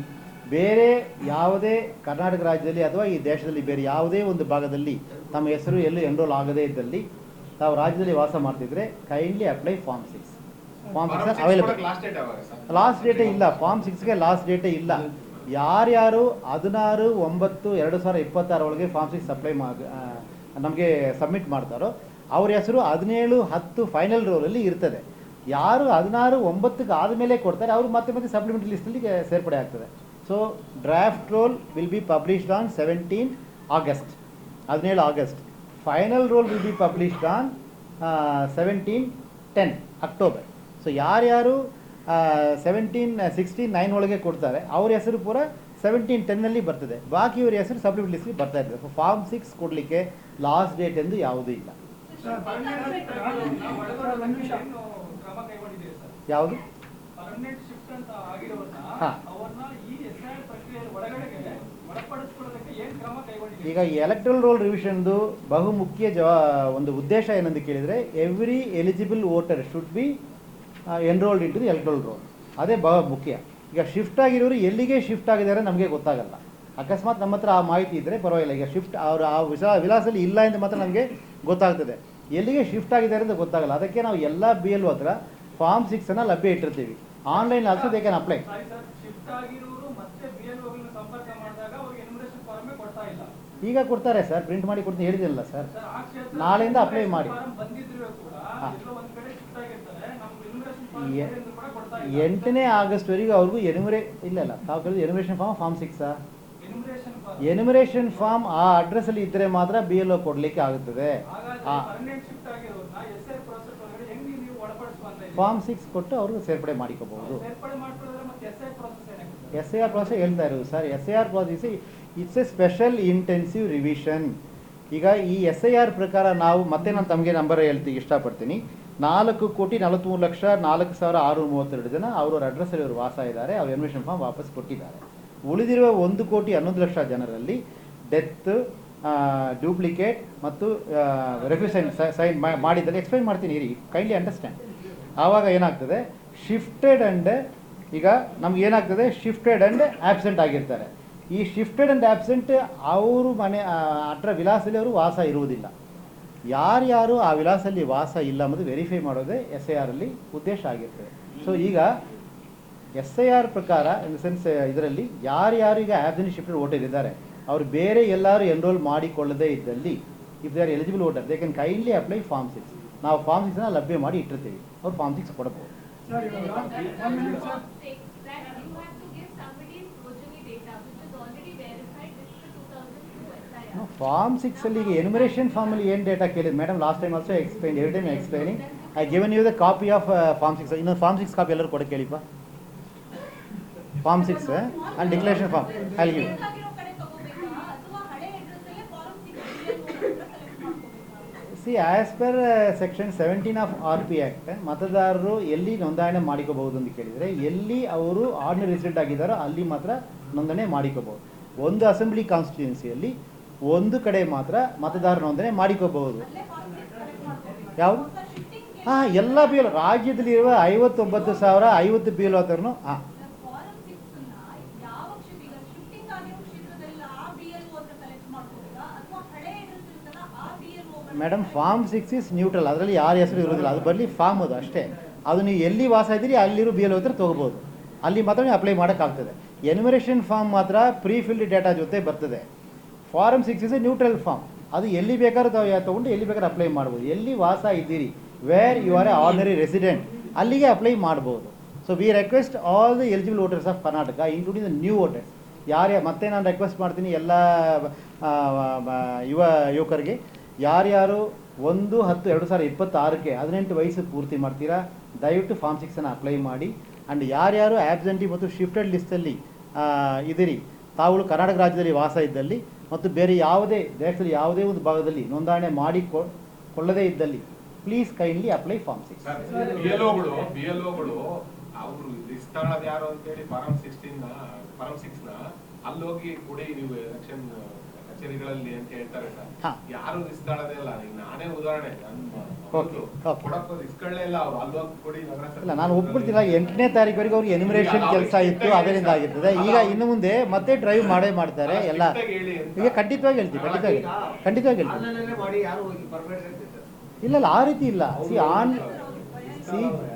ಬೇರೆ ಯಾವುದೇ ಕರ್ನಾಟಕ ರಾಜ್ಯದಲ್ಲಿ ಅಥವಾ ಈ ದೇಶದಲ್ಲಿ ಬೇರೆ ಯಾವುದೇ ಒಂದು ಭಾಗದಲ್ಲಿ ತಮ್ಮ ಹೆಸರು ಎಲ್ಲೂ ಎನ್ರೋಲ್ ಆಗದೇ ಇದ್ದಲ್ಲಿ ತಾವು ರಾಜ್ಯದಲ್ಲಿ ವಾಸ ಮಾಡ್ತಿದ್ರೆ kindly apply form 6. Form 6 available. Last ಡೇಟೇ ಇಲ್ಲ. ಫಾರ್ಮ್ 6ಗೆ ಲಾಸ್ಟ್ ಡೇಟೇ ಇಲ್ಲ. ಯಾರ್ಯಾರು 16/9/2026 ಒಳಗೆ ಫಾರ್ಮ್ 6 ಅಪ್ಲೈ ನಮಗೆ ಸಬ್ಮಿಟ್ ಮಾಡ್ತಾರೋ ಅವ್ರ ಹೆಸರು 17/10 ಫೈನಲ್ ರೋಲಲ್ಲಿ ಇರ್ತದೆ. ಯಾರು 16/9 ಆದಮೇಲೆ ಕೊಡ್ತಾರೆ ಅವರು ಮತ್ತೆ ಸಪ್ಲಿಮೆಂಟರಿ ಲಿಸ್ಟಲ್ಲಿ ಸೇರ್ಪಡೆ ಆಗ್ತದೆ. So draft roll will be published on 17 August, 17 August. Final roll will be published on 17/10 October. So ಯಾರ್ಯಾರು 17/16/9 ಒಳಗೆ ಕೊಡ್ತಾರೆ ಅವ್ರ ಹೆಸರು ಪೂರ 17/10 ಬರ್ತದೆ. ಬಾಕಿ ಇವ್ರ ಹೆಸರು ಸಬ್ಲಿಮೆಂಟ್ ಲಿಸ್ಟ್ಗೆ ಬರ್ತಾ ಇರ್ತದೆ. ಸೊ ಫಾರ್ಮ್ 6 ಕೊಡಲಿಕ್ಕೆ ಲಾಸ್ಟ್ ಡೇಟ್ ಎಂದು ಯಾವುದೂ ಇಲ್ಲ. ಯಾವುದು? ಹಾಂ, ಈಗ ಎಲೆಕ್ಟ್ರಲ್ ರೋಲ್ ರಿವಿಷನ್ದು ಬಹುಮುಖ್ಯ ಒಂದು ಉದ್ದೇಶ ಏನಂತ ಕೇಳಿದರೆ every eligible voter should be enrolled into the electoral roll. ಅದೇ ಬಹಳ ಮುಖ್ಯ. ಈಗ ಶಿಫ್ಟ್ ಆಗಿರೋರು ಎಲ್ಲಿಗೆ ಶಿಫ್ಟ್ ಆಗಿದ್ದಾರೆ ನಮಗೆ ಗೊತ್ತಾಗಲ್ಲ. ಅಕಸ್ಮಾತ್ ನಮ್ಮ ಹತ್ರ ಆ ಮಾಹಿತಿ ಇದ್ದರೆ ಪರವಾಗಿಲ್ಲ. ಈಗ ಶಿಫ್ಟ್ ಅವರು ಆ ವಿಳಾಸದಲ್ಲಿ ಇಲ್ಲ ಎಂದು ಮಾತ್ರ ನಮಗೆ ಗೊತ್ತಾಗ್ತದೆ. ಎಲ್ಲಿಗೆ ಶಿಫ್ಟ್ ಆಗಿದ್ದಾರೆ ಅಂತ ಗೊತ್ತಾಗಲ್ಲ. ಅದಕ್ಕೆ ನಾವು ಎಲ್ಲ BLO ಹತ್ರ ಫಾರ್ಮ್ 6 ಅನ್ನು ಲಭ್ಯ ಇಟ್ಟಿರ್ತೀವಿ. Online also they can apply. Shift ಆಗಿರೋರು ಮತ್ತೆ BLOಗಳನ್ನ ಸಂಪರ್ಕ ಮಾಡಿದಾಗ ಈಗ ಕೊಡ್ತಾರೆ ಸರ್, ಪ್ರಿಂಟ್ ಮಾಡಿ ಕೊಡ್ತೀನಿ ಹೇಳಿದಿಲ್ಲ ಸರ್, ನಾಳೆಯಿಂದ ಅಪ್ಲೈ ಮಾಡಿ. ಹಾಂ, 8ನೇ ಆಗಸ್ಟ್ವರೆಗೂ ಅವ್ರಿಗೂ ಇಲ್ಲ ತಾವು ಕೇಳಿದ್ರು enumeration form, form 6 enumeration form ಆ ಅಡ್ರೆಸ್ಸಲ್ಲಿ ಇದ್ದರೆ ಮಾತ್ರ BLO ಕೊಡಲಿಕ್ಕೆ ಆಗುತ್ತದೆ. ಫಾರ್ಮ್ 6 ಕೊಟ್ಟು ಅವ್ರಿಗೆ ಸೇರ್ಪಡೆ ಮಾಡಿಕೋಬಹುದು. SIR ಪ್ರಾಸೆಸ್ ಹೇಳ್ತಾ ಇರೋದು sir, SIR process it's A special intensive revision. ಈಗ ಈ SIR ಪ್ರಕಾರ ನಾವು ಮತ್ತೆ ನಾನು ತಮಗೆ ನಂಬರ್ ಹೇಳ್ತೀನಿ ಇಷ್ಟಪಡ್ತೀನಿ, 4,43,04,632 ಜನ ಅವ್ರವ್ರ ಅಡ್ರೆಸ್ಸಲ್ಲಿ ಅವರು ವಾಸ ಇದ್ದಾರೆ, ಅವ್ರ ಎನ್ಯುಮರೇಷನ್ ಫಾರ್ಮ್ ವಾಪಸ್ ಕೊಟ್ಟಿದ್ದಾರೆ. ಉಳಿದಿರುವ 1,11,00,000 ಜನರಲ್ಲಿ ಡೆತ್, ಡೂಪ್ಲಿಕೇಟ್ ಮತ್ತು ರೆಫ್ಯೂಸ್ ಸೈನ್ ಮಾಡಿದ್ದಲ್ಲಿ ಎಕ್ಸ್ಪ್ಲೈನ್ ಮಾಡ್ತೀನಿ ಇರಿ, ಕೈಂಡ್ಲಿ ಅಂಡರ್ಸ್ಟ್ಯಾಂಡ್. ಆವಾಗ ಏನಾಗ್ತದೆ, ಶಿಫ್ಟೆಡ್ ಆ್ಯಂಡ್ ಈಗ ನಮ್ಗೆ ಏನಾಗ್ತದೆ, ಶಿಫ್ಟೆಡ್ ಆ್ಯಂಡ್ ಆಬ್ಸೆಂಟ್ ಆಗಿರ್ತಾರೆ. ಈ ಶಿಫ್ಟೆಡ್ ಆ್ಯಂಡ್ ಆಬ್ಸೆಂಟ್ ಅವರು ಮನೆ ವಿಳಾಸದಲ್ಲಿ ಅವರು ವಾಸ ಇರುವುದಿಲ್ಲ. ಯಾರ್ಯಾರು ಆ ವಿಳಾಸದಲ್ಲಿ ವಾಸ ಇಲ್ಲ ಅನ್ನೋದು ವೆರಿಫೈ ಮಾಡೋದೇ SIR ಅಲ್ಲಿ ಉದ್ದೇಶ ಆಗಿರ್ತದೆ. ಸೊ ಈಗ SIR ಪ್ರಕಾರ ಇನ್ ದ ಸೆನ್ಸ್ ಇದರಲ್ಲಿ ಯಾರ್ಯಾರು ಈಗ ಆಬ್ಸೆಂಟ್ ಶಿಫ್ಟೆಡ್ ವೋಟರ್ ಇದ್ದಾರೆ ಅವರು ಬೇರೆ ಎಲ್ಲರೂ ಎನ್ರೋಲ್ ಮಾಡಿಕೊಳ್ಳದೇ ಇದ್ದಲ್ಲಿ, if they are eligible voter they can kindly apply form 6. ನಾವು ಫಾರ್ಮ್ 6ನ ಲಭ್ಯ ಮಾಡಿ ಇಟ್ಟಿರ್ತೀವಿ, ಅವ್ರು ಫಾರ್ಮ್ 6 ಕೊಡಬಹುದು. ಫಾರ್ಮ್ 6 ಈಗ ಎನ್ಯುಮರೇಷನ್ ಫಾರ್ಮಲ್ಲಿ ಏನು ಡೇಟಾ ಕೇಳಿದ್ರು madam, last time also explain, every time explaining. I given you the copy of form 6. ಇನ್ನೊಂದು ಫಾರ್ಮ್ 6 ಕಾಪಿ ಎಲ್ಲರೂ ಕೊಡಕ್ಕೆ ಕೇಳಿಪ್ಪ. Form 6 and declaration form I give. See as per section 17 of RP act, ಮತದಾರರು ಎಲ್ಲಿ ನೋಂದಣಿ ಮಾಡಿಕೋಬಹುದು ಅಂತ ಕೇಳಿದರೆ, ಎಲ್ಲಿ ಅವರು ಆರ್ಡಿನರಿ ರೆಸಿಡೆಂಟ್ ಆಗಿದ್ದಾರೋ ಅಲ್ಲಿ ಮಾತ್ರ ನೋಂದಣಿ ಮಾಡಿಕೋಬಹುದು. ಒಂದು ಅಸೆಂಬ್ಲಿ ಕಾನ್ಸ್ಟಿಟ್ಯೂನ್ಸಿಯಲ್ಲಿ ಒಂದು ಕಡೆ ಮಾತ್ರ ಮತದಾರ ನೋಂದಣಿ ಮಾಡಿಕೋಬಹುದು. ಯಾವುದು? ಹಾಂ, ಎಲ್ಲ BLO ರಾಜ್ಯದಲ್ಲಿರುವ 59,050 BLO ಹತ್ರನು. ಹಾಂ, ಮೇಡಮ್ ಫಾರ್ಮ್ 6 ಇಸ್ ನ್ಯೂಟ್ರಲ್, ಅದರಲ್ಲಿ ಯಾರ ಹೆಸರು ಇರೋದಿಲ್ಲ, ಅದು ಬರಲಿ ಫಾರ್ಮ್ ಅದು ಅಷ್ಟೇ. ಅದು ನೀವು ಎಲ್ಲಿ ವಾಸ ಇದ್ದೀರಿ ಅಲ್ಲಿರೋ BLO ಹತ್ರ ತೊಗೋಬೋದು, ಅಲ್ಲಿ ಮಾತ್ರ ನೀವು ಅಪ್ಲೈ ಮಾಡೋಕ್ಕಾಗ್ತದೆ. ಎನ್ಯುಮರೇಷನ್ ಫಾರ್ಮ್ ಮಾತ್ರ ಪ್ರೀ ಫಿಲ್ಡ್ ಡೇಟಾ ಜೊತೆ ಬರ್ತದೆ. Form 6 is a neutral form, ಅದು ಎಲ್ಲಿ ಬೇಕಾದ್ರೂ ತೊಗೊಂಡು ಎಲ್ಲಿ ಬೇಕಾದ್ರೂ ಅಪ್ಲೈ ಮಾಡ್ಬೋದು. ಎಲ್ಲಿ ವಾಸ ಇದ್ದೀರಿ, where you are a ordinary resident, ಅಲ್ಲಿಗೆ ಅಪ್ಲೈ ಮಾಡ್ಬೋದು. So we request all the eligible voters of Karnataka including the new voters. ಮತ್ತೆ ನಾನು ರಿಕ್ವೆಸ್ಟ್ ಮಾಡ್ತೀನಿ ಎಲ್ಲ ಯುವಕರಿಗೆ, ಯಾರ್ಯಾರು 1/10/2026ಕ್ಕೆ 18 ವಯಸ್ಸು ಪೂರ್ತಿ ಮಾಡ್ತೀರಾ, ದಯವಿಟ್ಟು ಫಾರ್ಮ್ 6ಅನ್ನು ಅಪ್ಲೈ ಮಾಡಿ. ಆ್ಯಂಡ್ ಯಾರ್ಯಾರು ಆಬ್ಸೆಂಟಿ ಮತ್ತು ಶಿಫ್ಟೆಡ್ ಲಿಸ್ಟಲ್ಲಿ ಇದ್ದೀರಿ, ತಾವುಗಳು ಕರ್ನಾಟಕ ರಾಜ್ಯದಲ್ಲಿ ವಾಸ ಇದ್ದಲ್ಲಿ ಮತ್ತು ಬೇರೆ ಯಾವುದೇ ದೇಶದಲ್ಲಿ ಯಾವುದೇ ಒಂದು ಭಾಗದಲ್ಲಿ ನೋಂದಣಿ ಮಾಡಿಕೊಳ್ಳದೇ ಇದ್ದಲ್ಲಿ ಪ್ಲೀಸ್ ಕೈಂಡ್ಲಿ ಅಪ್ಲೈ ಫಾರ್ಮ್ 6. BLOಗಳು ಅವರು ಲಿಸ್ಟ್ ತಗೊಳ್ಳೋದು ಯಾರು ಅಂತೇಳಿ ಫಾರ್ಮ್ 6ನ ಅಲ್ಲಿ ಹೋಗಿ ಕೊಡಿ ನೀವು ಎಲೆಕ್ಷನ್ ಕಚೇರಿಗಳಲ್ಲಿ ಅಂತ ಹೇಳ್ತಾರೆ ಸರ್. ಯಾರು ಲಿಸ್ಟ್ ತಗೊಳ್ಳೋದೇ ಇಲ್ಲ. ಈಗ ನಾನೇ ಉದಾಹರಣೆ, ಇಲ್ಲ ನಾನು ಒಪ್ಪಿಡ್ತೀನಿ. 8ನೇ ತಾರೀಕುವರೆಗೆ ಅವ್ರಿಗೆ ಎನ್ಯುಮರೇಷನ್ ಕೆಲಸ ಇತ್ತು, ಅದರಿಂದ ಆಗಿರ್ತದೆ. ಈಗ ಇನ್ನು ಮುಂದೆ ಮತ್ತೆ ಡ್ರೈವ್ ಮಾಡ್ತಾರೆ ಎಲ್ಲ. ಈಗ ಖಂಡಿತವಾಗಿ ಹೇಳ್ತೀವಿ, ಖಂಡಿತವಾಗಿ ಹೇಳ್ತೀವಿ. ಇಲ್ಲ ಆ ರೀತಿ ಇಲ್ಲ.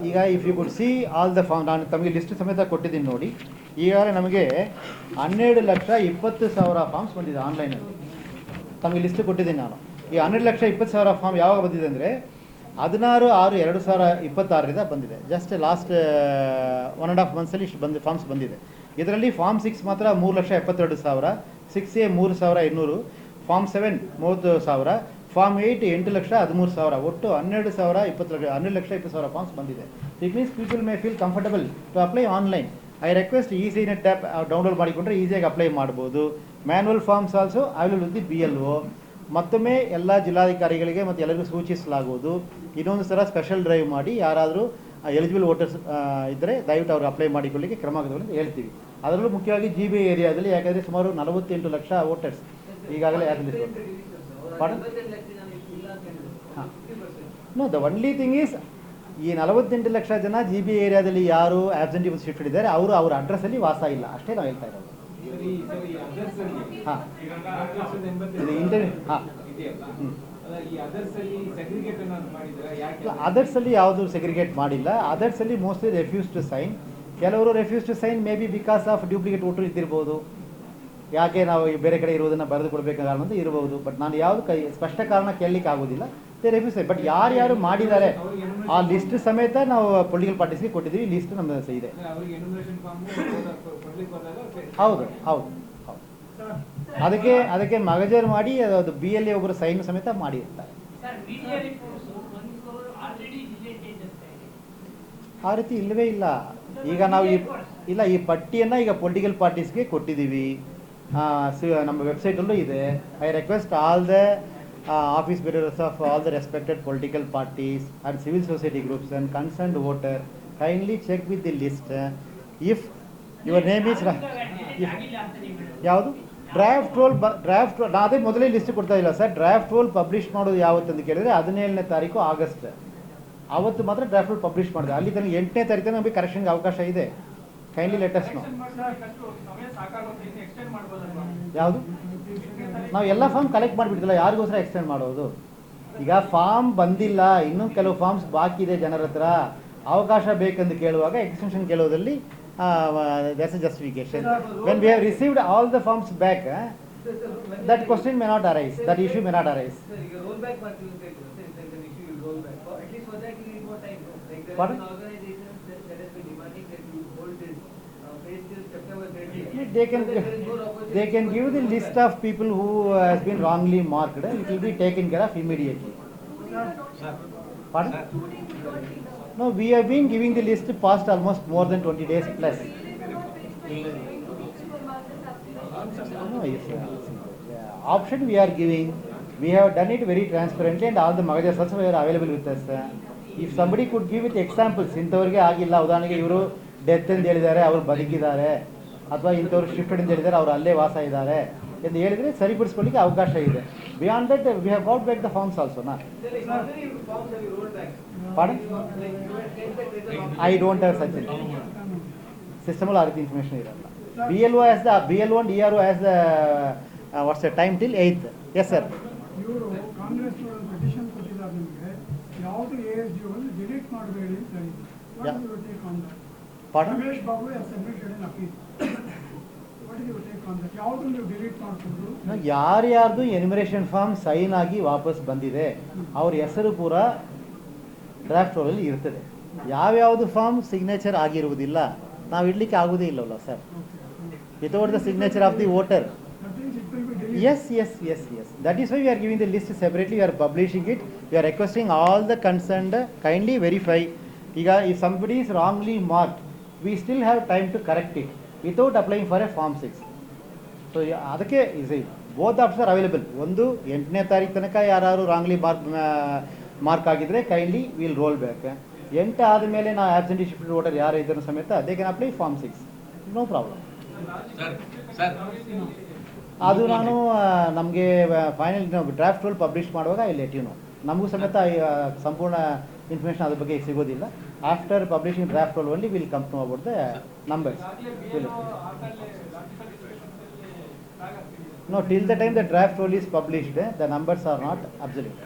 ಈಗ if you could see all the form, ನಾನು ತಮಗೆ ಲಿಸ್ಟ್ ಸಮೇತ ಕೊಟ್ಟಿದ್ದೀನಿ ನೋಡಿ. ಈಗಾಗಲೇ ನಮಗೆ 12,20,000 ಫಾರ್ಮ್ಸ್ ಬಂದಿದೆ ಆನ್ಲೈನಲ್ಲಿ. ತಮಗೆ ಲಿಸ್ಟ್ ಕೊಟ್ಟಿದ್ದೀನಿ ನಾನು. ಈ 12,20,000 ಫಾರ್ಮ್ ಯಾವಾಗ ಬಂದಿದೆ ಅಂದರೆ 16/6/2026 ಬಂದಿದೆ. ಜಸ್ಟ್ ಲಾಸ್ಟ್ 1.5 ಮಂತ್ಸಲ್ಲಿ ಇಷ್ಟು ಫಾರ್ಮ್ಸ್ ಬಂದಿದೆ. ಇದರಲ್ಲಿ ಫಾರ್ಮ್ 6 ಮಾತ್ರ 3,72,000, 6A 3,200, ಫಾರ್ಮ್ 7 30,000, ಫಾರ್ಮ್ 8 8,13,000, ಒಟ್ಟು 12,20,000 ಫಾರ್ಮ್ಸ್ ಬಂದಿದೆ. It means people may feel comfortable to apply online. I request EasyNet app download ಮಾಡಿಕೊಂಡ್ರೆ ಈಸಿಯಾಗಿ ಅಪ್ಲೈ ಮಾಡ್ಬೋದು. Manual forms also available with the BLO. ಮತ್ತೊಮ್ಮೆ ಎಲ್ಲ ಜಿಲ್ಲಾಧಿಕಾರಿಗಳಿಗೆ ಮತ್ತು ಎಲ್ಲರಿಗೂ ಸೂಚಿಸಲಾಗುವುದು, ಇನ್ನೊಂದು ಸಲ ಸ್ಪೆಷಲ್ ಡ್ರೈವ್ ಮಾಡಿ ಯಾರಾದರೂ ಎಲಿಜಿಬಲ್ ವೋಟರ್ಸ್ ಇದ್ದರೆ ದಯವಿಟ್ಟು ಅವರು ಅಪ್ಲೈ ಮಾಡಿಕೊಳ್ಳಿಕ್ಕೆ ಕ್ರಮ ಅಂತ ಹೇಳ್ತೀವಿ. ಅದರಲ್ಲೂ ಮುಖ್ಯವಾಗಿ GBA ಏರಿಯಾದಲ್ಲಿ, ಯಾಕಂದರೆ ಸುಮಾರು 48 ಲಕ್ಷ ವೋಟರ್ಸ್ ಈಗಾಗಲೇ know the only thing is, ಈ 48 ಲಕ್ಷ ಜನ GBA ಏರಿಯಾದಲ್ಲಿ ಯಾರು ಆಬ್ಸೆಂಟಿ ಶಿಫ್ಟ್ ಇದ್ದಾರೆ ಅವರು ಅವ್ರ ಅಡ್ರೆಸ್ಸಲ್ಲಿ ವಾಸ ಇಲ್ಲ, ಅಷ್ಟೇ ನಾವು ಹೇಳ್ತಾ ಇರೋದು. ಹಾಂ, ಅದರ್ಸಲ್ಲಿ ಯಾವುದು ಸೆಗ್ರಿಗೇಟ್ ಮಾಡಿಲ್ಲ. ಅದರ್ಸಲ್ಲಿ ಮೋಸ್ಟ್ಲಿ ರೆಫ್ಯೂಸ್ ಟು ಸೈನ್. ಕೆಲವರು refuse to sign may be because of duplicate voter ಇದ್ದಿರ್ಬೋದು. ಯಾಕೆ ನಾವು ಈ ಬೇರೆ ಕಡೆ ಇರುವುದನ್ನು ಬರೆದು ಕೊಡಬೇಕಾದ ಕಾರಣ ಅಂತ ಇರಬಹುದು. ಬಟ್ ನಾನು ಯಾವುದು ಸ್ಪಷ್ಟ ಕಾರಣ ಕೇಳಲಿಕ್ಕೆ ಆಗೋದಿಲ್ಲ. They refuse. ಬಟ್ ಯಾರು ಮಾಡಿದ್ದಾರೆ ಆ ಲಿಸ್ಟ್ ಸಮೇತ ನಾವು ಪೊಲಿಟಿಕಲ್ ಪಾರ್ಟೀಸ್ಗೆ ಕೊಟ್ಟಿದ್ದೀವಿ. ಲಿಸ್ಟ್ ನಮ್ಮ ಇದೆ. ಹೌದು ಹೌದು ಹೌದು. ಅದಕ್ಕೆ ಮಗಜರ್ ಮಾಡಿ ಅದು BLA ಒಬ್ಬರು ಸೈನ್ ಸಮೇತ ಮಾಡಿರ್ತಾರೆ. ಆ ರೀತಿ ಇಲ್ಲವೇ ಇಲ್ಲ. ಈಗ ನಾವು ಈ ಪಟ್ಟಿಯನ್ನು ಈಗ ಪೊಲಿಟಿಕಲ್ ಪಾರ್ಟೀಸ್ಗೆ ಕೊಟ್ಟಿದ್ದೀವಿ. ನಮ್ಮ ವೆಬ್ಸೈಟಲ್ಲೂ ಇದೆ. I request all the office bearers of all the respected political parties and civil society groups and concerned voter, kindly check with the list. If your name is ಯಾವುದು ಡ್ರಾಫ್ಟ್ ರೋಲ್ ನಾ ಅದೇ ಮೊದಲೇ list ಕೊಡ್ತಾ ಇಲ್ಲ sir. Draft roll publish ಮಾಡೋದು ಯಾವತ್ತು ಅಂತ ಕೇಳಿದ್ರೆ 17ನೇ ತಾರೀಕು ಆಗಸ್ಟ್, ಅವತ್ತು ಮಾತ್ರ ಡ್ರಾಫ್ಟ್ ರೋಲ್ ಪಬ್ಲಿಷ್ ಮಾಡಿದೆ. ಅಲ್ಲಿ ತನಕ 8ನೇ ತಾರೀಕು ನಮಗೆ ಕರೆಕ್ಷನ್ಗೆ ಅವಕಾಶ ಇದೆ. Kindly let us know. ಯಾವುದು ನಾವು ಎಲ್ಲ ಫಾರ್ಮ್ ಕಲೆಕ್ಟ್ ಮಾಡಿಬಿಡ್ತಿಲ್ಲ, ಯಾರಿಗೋಸ್ಕರ ಎಕ್ಸ್ಟೆಂಡ್ ಮಾಡೋದು? ಈಗ ಫಾರ್ಮ್ ಬಂದಿಲ್ಲ, ಇನ್ನೂ ಕೆಲವು ಫಾರ್ಮ್ಸ್ ಬಾಕಿ ಇದೆ ಜನರ ಹತ್ರ, ಅವಕಾಶ ಬೇಕೆಂದು ಕೇಳುವಾಗ extension ಕೇಳೋದ್ರಲ್ಲಿ that's a justification. When we have received all the forms back, that question may not arise, that issue may not arise. Pardon? They can give the list of people who has been wrongly marked. It will be taken care of immediately. Pardon? No, we have been giving the list past almost more than 20 days plus. No, yes, option we are giving. We have done it very transparently and all the magazines also are available with us. If somebody could give with examples, ಇಂಥವ್ರಿಗೆ ಆಗಿಲ್ಲ, ಉದಾಹರಣೆಗೆ ಇವರು death ಅಂತ ಹೇಳಿದ್ದಾರೆ, ಅವರು ಬದುಕಿದ್ದಾರೆ, ಅಥವಾ ಇಂಥವ್ರು shifted ಅಂತ ಹೇಳಿದ್ದಾರೆ, ಅವರು ಅಲ್ಲೇ ವಾಸ ಇದ್ದಾರೆ ಎಂದು ಹೇಳಿದರೆ ಸರಿಪಡಿಸ್ಕೊಳ್ಳಿಕ್ಕೆ ಅವಕಾಶ ಇದೆ. Beyond that we have got back the forms also. Pardon? I don't have such a system. ಆ ರೀತಿ ಇನ್ಫಾರ್ಮೇಷನ್ ಇರಲ್ಲ. BLO has the BLO and DRO has the what's the time till 8th. Yes sir. ಇವರು Congress petition ಕೊಟ್ಟಿದ್ದಾರೆ ನಿಮಗೆ, ಯಾವುದು ASD ಒಂದು delete ಮಾಡಬೇಡಿ ಅಂತ ಹೇಳಿದ್ರು. What do you take on that? Pardon? Ramesh Babu has submitted an appeal. What do you take on that? ಯಾವುದು ನೀವು ಡಿಲೀಟ್ ಮಾಡ್ಕೊಂಡು ಯಾರ್ಯಾರ್ದು ಎನ್ಯುಮರೇಷನ್ ಫಾರ್ಮ್ ಸೈನ್ ಆಗಿ ವಾಪಸ್ ಬಂದಿದೆ ಅವ್ರ ಹೆಸರು ಪೂರ ಡ್ರಾಫ್ಟ್ ರೋಲಲ್ಲಿ ಇರ್ತದೆ. ಯಾವ್ಯಾವುದು ಫಾರ್ಮ್ ಸಿಗ್ನೇಚರ್ ಆಗಿರುವುದಿಲ್ಲ ನಾವು ಇಡಲಿಕ್ಕೆ ಆಗೋದೇ ಇಲ್ಲವಲ್ಲ sir, without the signature of the voter. Yes. That is why we are giving the list separately. We are publishing it. We are requesting all the concerned kindly verify. If somebody is wrongly marked, we still have time to correct it without applying for a Form 6. So ಅದಕ್ಕೆ both options are available. ಒಂದು 8ನೇ ತಾರೀಕು ತನಕ ಯಾರು wrongly mark ಆಗಿದ್ರೆ kindly will roll back. 8 ಆದಮೇಲೆ ನಾವು absentee shifted voter ಯಾರು ಇದ್ದರೂ ಸಮೇತ they can apply Form 6. No problem. ಅದು ನಾನು ನಮಗೆ ಫೈನಲ್ ಡ್ರಾಫ್ಟ್ ರೋಲ್ ಪಬ್ಲಿಷ್ ಮಾಡುವಾಗ ಐ ಲೆಟ್ ಯು ನೋ. ನಮಗೂ ಸಮೇತ ಸಂಪೂರ್ಣ ಇನ್ಫಾರ್ಮೇಷನ್ ಅದ್ರ ಬಗ್ಗೆ ಸಿಗೋದಿಲ್ಲ. After publishing draft roll only will come to know about the numbers. No, till the time the draft roll is published, the numbers are not absolute.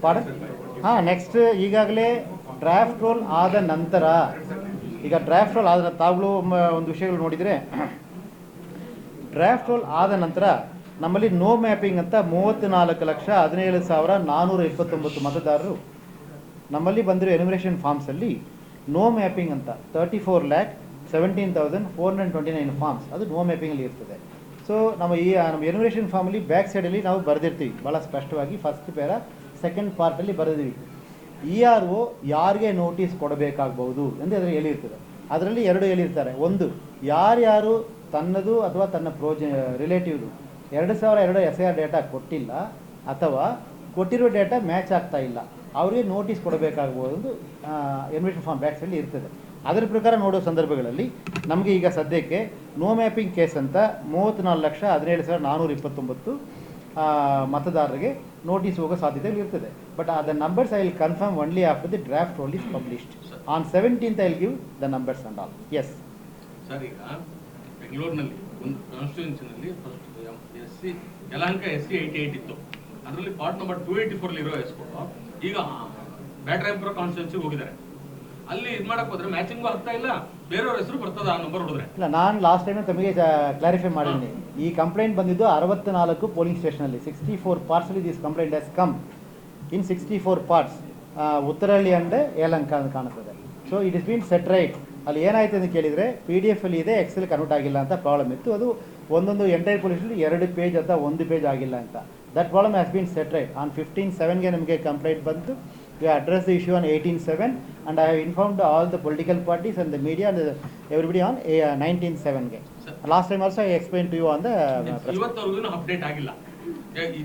Pardon? Next ಈಗಾಗಲೇ draft roll ಆದ ನಂತರ, ಈಗ draft roll ಆದ ತಾವುಗಳು ಒಂದು ವಿಷಯಗಳು ನೋಡಿದರೆ, draft roll ಆದ ನಂತರ ನಮ್ಮಲ್ಲಿ ನೋ ಮ್ಯಾಪಿಂಗ್ ಅಂತ 34,17,429 ಮತದಾರರು ನಮ್ಮಲ್ಲಿ ಬಂದಿರೋ ಎನ್ಯುಮರೇಷನ್ ಫಾರ್ಮ್ಸಲ್ಲಿ ನೋ ಮ್ಯಾಪಿಂಗ್ ಅಂತ 34,17,429 ಫಾರ್ಮ್ಸ್ ಅದು ನೋ ಮ್ಯಾಪಿಂಗಲ್ಲಿ ಇರ್ತದೆ. ಸೊ ನಮ್ಮ ಎನ್ಯುಮರೇಷನ್ ಫಾರ್ಮಲ್ಲಿ ಬ್ಯಾಕ್ ಸೈಡಲ್ಲಿ ನಾವು ಬರೆದಿರ್ತೀವಿ ಭಾಳ ಸ್ಪಷ್ಟವಾಗಿ. ಫಸ್ಟ್ ಪೇರ ಸೆಕೆಂಡ್ ಪಾರ್ಟಲ್ಲಿ ಬರೆದಿವಿ ERO ಯಾರಿಗೆ ನೋಟಿಸ್ ಕೊಡಬೇಕಾಗ್ಬೋದು ಎಂದು ಅದರಲ್ಲಿ ಹೇಳಿರ್ತದೆ. ಅದರಲ್ಲಿ 2 ಹೇಳಿರ್ತಾರೆ. ಒಂದು, ಯಾರ್ಯಾರು ತನ್ನದು ಅಥವಾ ತನ್ನ ರಿಲೇಟಿವ್ದು 2002 SIR ಡೇಟಾ ಕೊಟ್ಟಿಲ್ಲ ಅಥವಾ ಕೊಟ್ಟಿರೋ ಡೇಟಾ ಮ್ಯಾಚ್ ಆಗ್ತಾ ಇಲ್ಲ, ಅವರಿಗೆ ನೋಟಿಸ್ ಕೊಡಬೇಕಾಗ್ಬೋದು ಎಂದು ಎನ್ಯುಮರೇಷನ್ ಫಾರ್ಮ್ ಬ್ಯಾಕ್ ಸೈಡಲ್ಲಿ ಇರ್ತದೆ. ಅದರ ಪ್ರಕಾರ ನೋಡೋ ಸಂದರ್ಭಗಳಲ್ಲಿ ನಮಗೆ ಈಗ ಸದ್ಯಕ್ಕೆ ನೋ ಮ್ಯಾಪಿಂಗ್ ಕೇಸ್ ಅಂತ 34,17,429 ಮತದಾರರಿಗೆ ನೋಟಿಸ್ ಹೋಗೋ ಸಾಧ್ಯತೆಗಳು ಇರ್ತದೆ. But the numbers I will confirm only after the draft role is published on 17th. I will give the numbers and all. Yes sir, ಈಗ ಬೆಂಗಳೂರಿನಲ್ಲಿ ಒಂದು ಕಾನ್ಸ್ಟಿಟ್ಯೂನ್ಸಿನಲ್ಲಿ ಫಸ್ಟ್ ಯಲಹಂಕ SC 88 ಇತ್ತು. ಅದರಲ್ಲಿ ಪಾರ್ಟ್ ನಂಬರ್ 284 ಇರೋ ಎಸ್ಕೊಂಡು ಈಗ ಬ್ಯಾಟರಾಯಪುರ ಕಾನ್ಸ್ಟಿಟ್ಯೂನ್ಸಿಗೆ ಹೋಗಿದ್ದಾರೆ. ಅಲ್ಲಿ ಇದು ಮಾಡಕ್ ಹೋದ್ರೆ ಮ್ಯಾಚಿಂಗು ಆಗ್ತಾ ಇಲ್ಲ, ಬೇರೆಯವ್ರ ಹೆಸರು ಬರ್ತದ ಆ ನಂಬರ್ ಹೊಡೆದ್ರೆ. ಇಲ್ಲ, ನಾನು ಲಾಸ್ಟ್ ಟೈಮ್ ತಮಗೆ ಕ್ಲಾರಿಫೈ ಮಾಡಿದ್ದೀನಿ. ಈ ಕಂಪ್ಲೇಂಟ್ ಬಂದಿದ್ದು 64 ಪೋಲಿಂಗ್ ಸ್ಟೇಷನಲ್ಲಿ. 64 ಪಾರ್ಟ್ಸಲ್ಲಿ this complaint has come in 64 parts. Uttarahalli and Yelahanka ಅಂತ ಕಾಣುತ್ತದೆ. So it is been set right. ಅಲ್ಲಿ ಏನಾಯ್ತು ಅಂತ ಕೇಳಿದರೆ PDF ಅಲ್ಲಿ ಇದೆ, ಎಕ್ಸೆಲ್ ಕನ್ವರ್ಟ್ ಆಗಿಲ್ಲ ಅಂತ ಪ್ರಾಬ್ಲಮ್ ಇತ್ತು. ಅದು ಒಂದೊಂದು ಎಂಟೈರ್ ಪೊಲೀಸಲ್ಲಿ 2 ಪೇಜ್ ಅಥವಾ 1 ಪೇಜ್ ಆಗಿಲ್ಲ ಅಂತ. That problem has been set right. On 15/7ಗೆ ನಮಗೆ ಕಂಪ್ಲೇಂಟ್ ಬಂತು. We addressed the issue on 18/7 and I have informed all the political parties and the media and everybody on 19/7ಗೆ. Last time also I explained to you on the ಇವತ್ತವರೆಗೂ update ಆಗಿಲ್ಲ.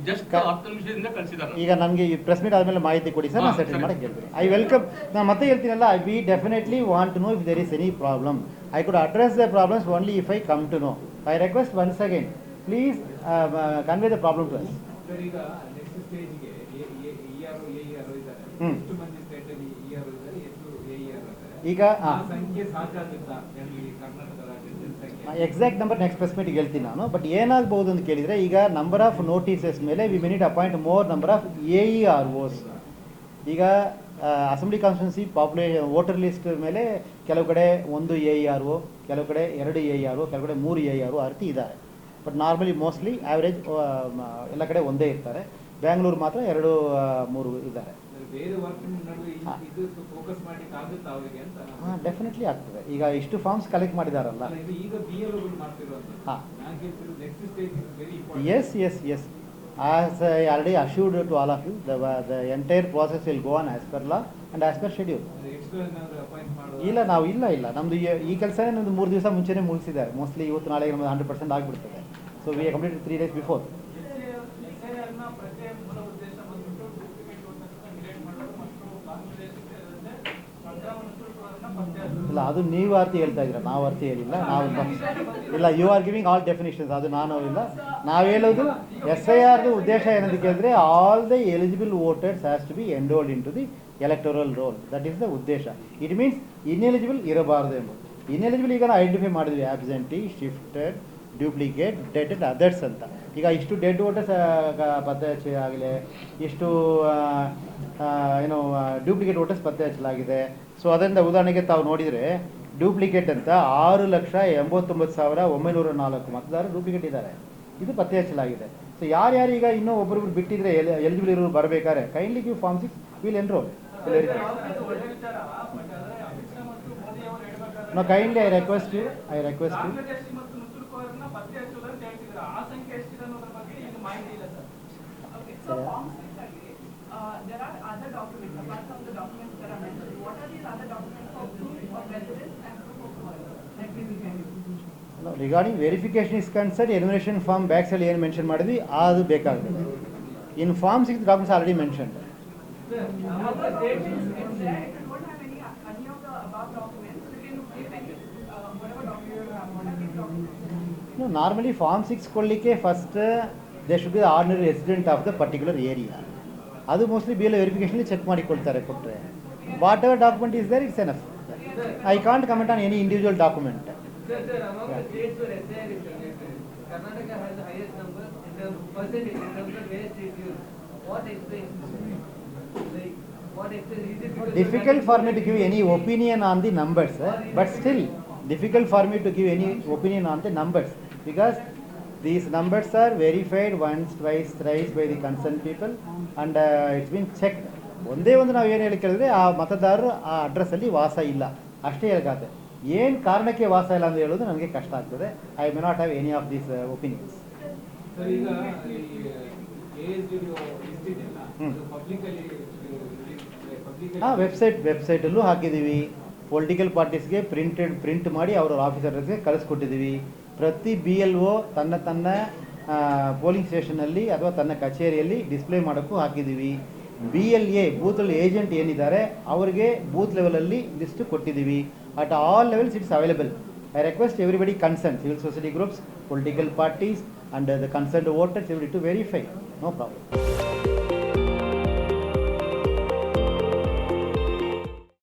Just 10 ನಿಮಿಷದಿಂದ ಕಳಿಸಿದ್ದಾರೆ. ಈಗ ನನಗೆ ಈ press meet ಆದಮೇಲೆ ಮಾಹಿತಿ ಕೊಡಿ ಸರ್, ನಾನು ಸೆಟಲ್ ಮಾಡಕ್ಕೆ ಹೇಳ್ತೀನಿ. I welcome. ನಾನು ಮತ್ತೆ ಹೇಳ್ತೀನಲ್ಲ, we definitely want to know if there is any problem. I could address the problems only if I come to know. I request once again, please convey the problem to us. Sir, ಈಗ next ಸ್ಟೇಜ್ಗೆ ERO ಇದ್ದಾರೆ. ಎಷ್ಟು ಮಂದಿ state ಅಲ್ಲಿ ERO ಇದ್ದಾರೆ, ಎಷ್ಟು AER ಇದ್ದಾರೆ? ಈಗ ಸಂಖ್ಯೆ ಸಾಕಾಗುತ್ತಾ ಕರ್ನಾಟಕ ರಾಜ್ಯದ ಸಂಖ್ಯೆ? ಎಕ್ಸಾಕ್ಟ್ ನಂಬರ್ ನೆಕ್ಸ್ಟ್ ಪ್ರೆಸ್ ಮೀಟಿಗೆ ಹೇಳ್ತೀನಿ ನಾನು. ಬಟ್ ಏನಾಗ್ಬೋದು ಅಂತ ಕೇಳಿದರೆ, ಈಗ ನಂಬರ್ ಆಫ್ ನೋಟಿಸಸ್ ಮೇಲೆ we minute appoint more number of AEROs. ಈಗ assembly constituency population voter list ಮೇಲೆ ಕೆಲವು ಕಡೆ 1 AERO, ಕೆಲವು ಕಡೆ 2 AERO, ಕೆಲವು ಕಡೆ 3 AERO ಆ ರೀತಿ ಇದ್ದಾರೆ. ಬಟ್ ನಾರ್ಮಲಿ ಮೋಸ್ಟ್ಲಿ ಆ್ಯಾವ್ರೇಜ್ ಎಲ್ಲ ಕಡೆ ಒಂದೇ ಇರ್ತಾರೆ. ಬ್ಯಾಂಗ್ಳೂರು ಮಾತ್ರ 2-3 ಇದ್ದಾರೆ. ಬೇರೆ ವರ್ಕ್ ನಡುವೆ ಇದು ಫೋಕಸ್ ಮಾಡ್ಲಿಕ್ಕೆ ಆಗುತ್ತಾ ಅವರಿಗೆ ಅಂತ? ಹಾಂ, ಡೆಫಿನೆಟ್ಲಿ ಆಗ್ತದೆ. ಈಗ ಇಷ್ಟು ಫಾರ್ಮ್ಸ್ ಕಲೆಕ್ಟ್ ಮಾಡಿದಾರಲ್ಲ. ಇದು ಈಗ BLO ಮಾಡ್ತಿರೋದು. ಹಾಂ, ನಾನು ಕೇಳ್ತಿರೋದು next stage is very important. yes. As I already assured to all of you, the entire process will go on as per law and as per schedule. Extra ಏನಾದರೂ appoint ಮಾಡೋದು? ಇಲ್ಲ, ನಾವು ಇಲ್ಲ ನಮ್ಮದು ಈ ಕೆಲಸನೇ ನಮ್ಮದು 3 ದಿವಸ ಮುಂಚೆನೇ ಮುಗಿಸಿದ್ದಾರೆ. ಮೋಸ್ಟ್ಲಿ ಇವತ್ತು ನಾಳೆಗೆ ನಮ್ಮದು 100% ಆಗಿಬಿಡ್ತದೆ. So we completed 3 days before. ಇಲ್ಲ, ಅದು ನೀವು ಅರ್ಥ ಹೇಳ್ತಾ ಇದ್ದೀರಾ, ನಾವು ಅರ್ಥ ಹೇಳಿಲ್ಲ. ನಾವು ಇಲ್ಲ, you are giving all definitions. ಅದು ನಾನು ಇಲ್ಲ. ನಾವು ಹೇಳೋದು SIR ಉದ್ದೇಶ ಏನಂತ ಕೇಳಿದ್ರೆ, all the eligible voters has to be enrolled into the electoral roll. That is the ಉದ್ದೇಶ. ಇಟ್ ಮೀನ್ಸ್ ಇನ್ಎಲಿಜಿಬಲ್ ಇರಬಾರ್ದು ಎಂಬುದು. ಇನ್ಎಲಿಜಿಬಲ್ ಈಗ ನಾವು ಐಡೆಂಟಿಫೈ ಮಾಡಿದ್ವಿ: absentee, shifted, duplicate, dead and others ಅಂತ. ಈಗ ಇಷ್ಟು ಡೆಡ್ ವೋಟರ್ಸ್ ಪತ್ತೆ ಹಚ್ಚಿ ಆಗಲಿ, ಇಷ್ಟು ಡ್ಯೂಪ್ಲಿಕೇಟ್ ವೋಟರ್ಸ್ ಪತ್ತೆ ಹಚ್ಚಲಾಗಿದೆ. ಸೊ ಅದರಿಂದ ಉದಾಹರಣೆಗೆ ತಾವು ನೋಡಿದರೆ, ಡ್ಯೂಪ್ಲಿಕೇಟ್ ಅಂತ 6,89,904 ಮತದಾರರು ಡ್ಯೂಪ್ಲಿಕೇಟ್ ಇದ್ದಾರೆ. ಇದು ಪತ್ತೆ ಹಚ್ಚಲಾಗಿದೆ. ಸೊ ಯಾರ್ಯಾರು ಈಗ ಇನ್ನೂ ಒಬ್ಬರೊಬ್ರು ಬಿಟ್ಟಿದ್ರೆ ಎಲಿಜಿಬಲ್ ಇರೋರು ಬರಬೇಕಾದ್ರೆ, kindly give form 6 will enrol. No, kindly I request you. There are other documents apart from the documents that are mentioned. What are these other documents for proof of residence and proof of birth that we will get? Regarding verification is concern, enumeration form back side ಏನು mention ಮಾಡಿದ್ವಿ ಅದು ಬೇಕಾಗ್ತದೆ. In form 6 documents already mention. Normally form 6 ಕೊಡಲಿಕ್ಕೆ first they should be ordinary resident of the particular area. ಅದು mostly BLO verification check ಮಾಡಿಕೊಳ್ತಾರೆ. ಕೊಟ್ಟರೆ whatever document is there, it's enough. I can't comment on any individual document. Karnataka has the highest number in terms of percentage, in terms of where state use. What explains? Like, what explains? Is it because Difficult for me to give any opinion on the numbers, but still difficult for me to give any opinion on the numbers, because these numbers are verified once, twice, thrice by the concerned people and it's been checked. ಒಂದೇ ಒಂದು ನಾವು ಏನು ಹೇಳಿ ಕೇಳಿದ್ರೆ, ಆ ಮತದಾರರು ಆ ಅಡ್ರೆಸ್ಸಲ್ಲಿ ವಾಸ ಇಲ್ಲ ಅಷ್ಟೇ ಹೇಳಕಾಗುತ್ತೆ. ಏನು ಕಾರಣಕ್ಕೆ ವಾಸ ಇಲ್ಲ ಅಂತ ಹೇಳೋದು ನನಗೆ ಕಷ್ಟ ಆಗ್ತದೆ. I may not have any of these opinions. Sir, ಈಗ ಹಾಂ, ವೆಬ್ಸೈಟಲ್ಲೂ ಹಾಕಿದ್ದೀವಿ. ಪೊಲಿಟಿಕಲ್ ಪಾರ್ಟೀಸ್ಗೆ ಪ್ರಿಂಟ್ ಮಾಡಿ ಅವರ ಆಫೀಸರ್ಸ್ಗೆ ಕಳಿಸ್ಕೊಟ್ಟಿದ್ದೀವಿ. ಪ್ರತಿ BLO ತನ್ನ ಪೋಲಿಂಗ್ ಸ್ಟೇಷನಲ್ಲಿ ಅಥವಾ ತನ್ನ ಕಚೇರಿಯಲ್ಲಿ ಡಿಸ್ಪ್ಲೇ ಮಾಡೋಕ್ಕೂ ಹಾಕಿದ್ದೀವಿ. BLA ಬೂತ್ ಏಜೆಂಟ್ ಏನಿದ್ದಾರೆ ಅವರಿಗೆ ಬೂತ್ ಲೆವೆಲಲ್ಲಿ ಲಿಸ್ಟ್ ಕೊಟ್ಟಿದ್ದೀವಿ. At all levels it is available. I request everybody concerned, civil society groups, political parties and the concerned voters, everybody to verify. No problem.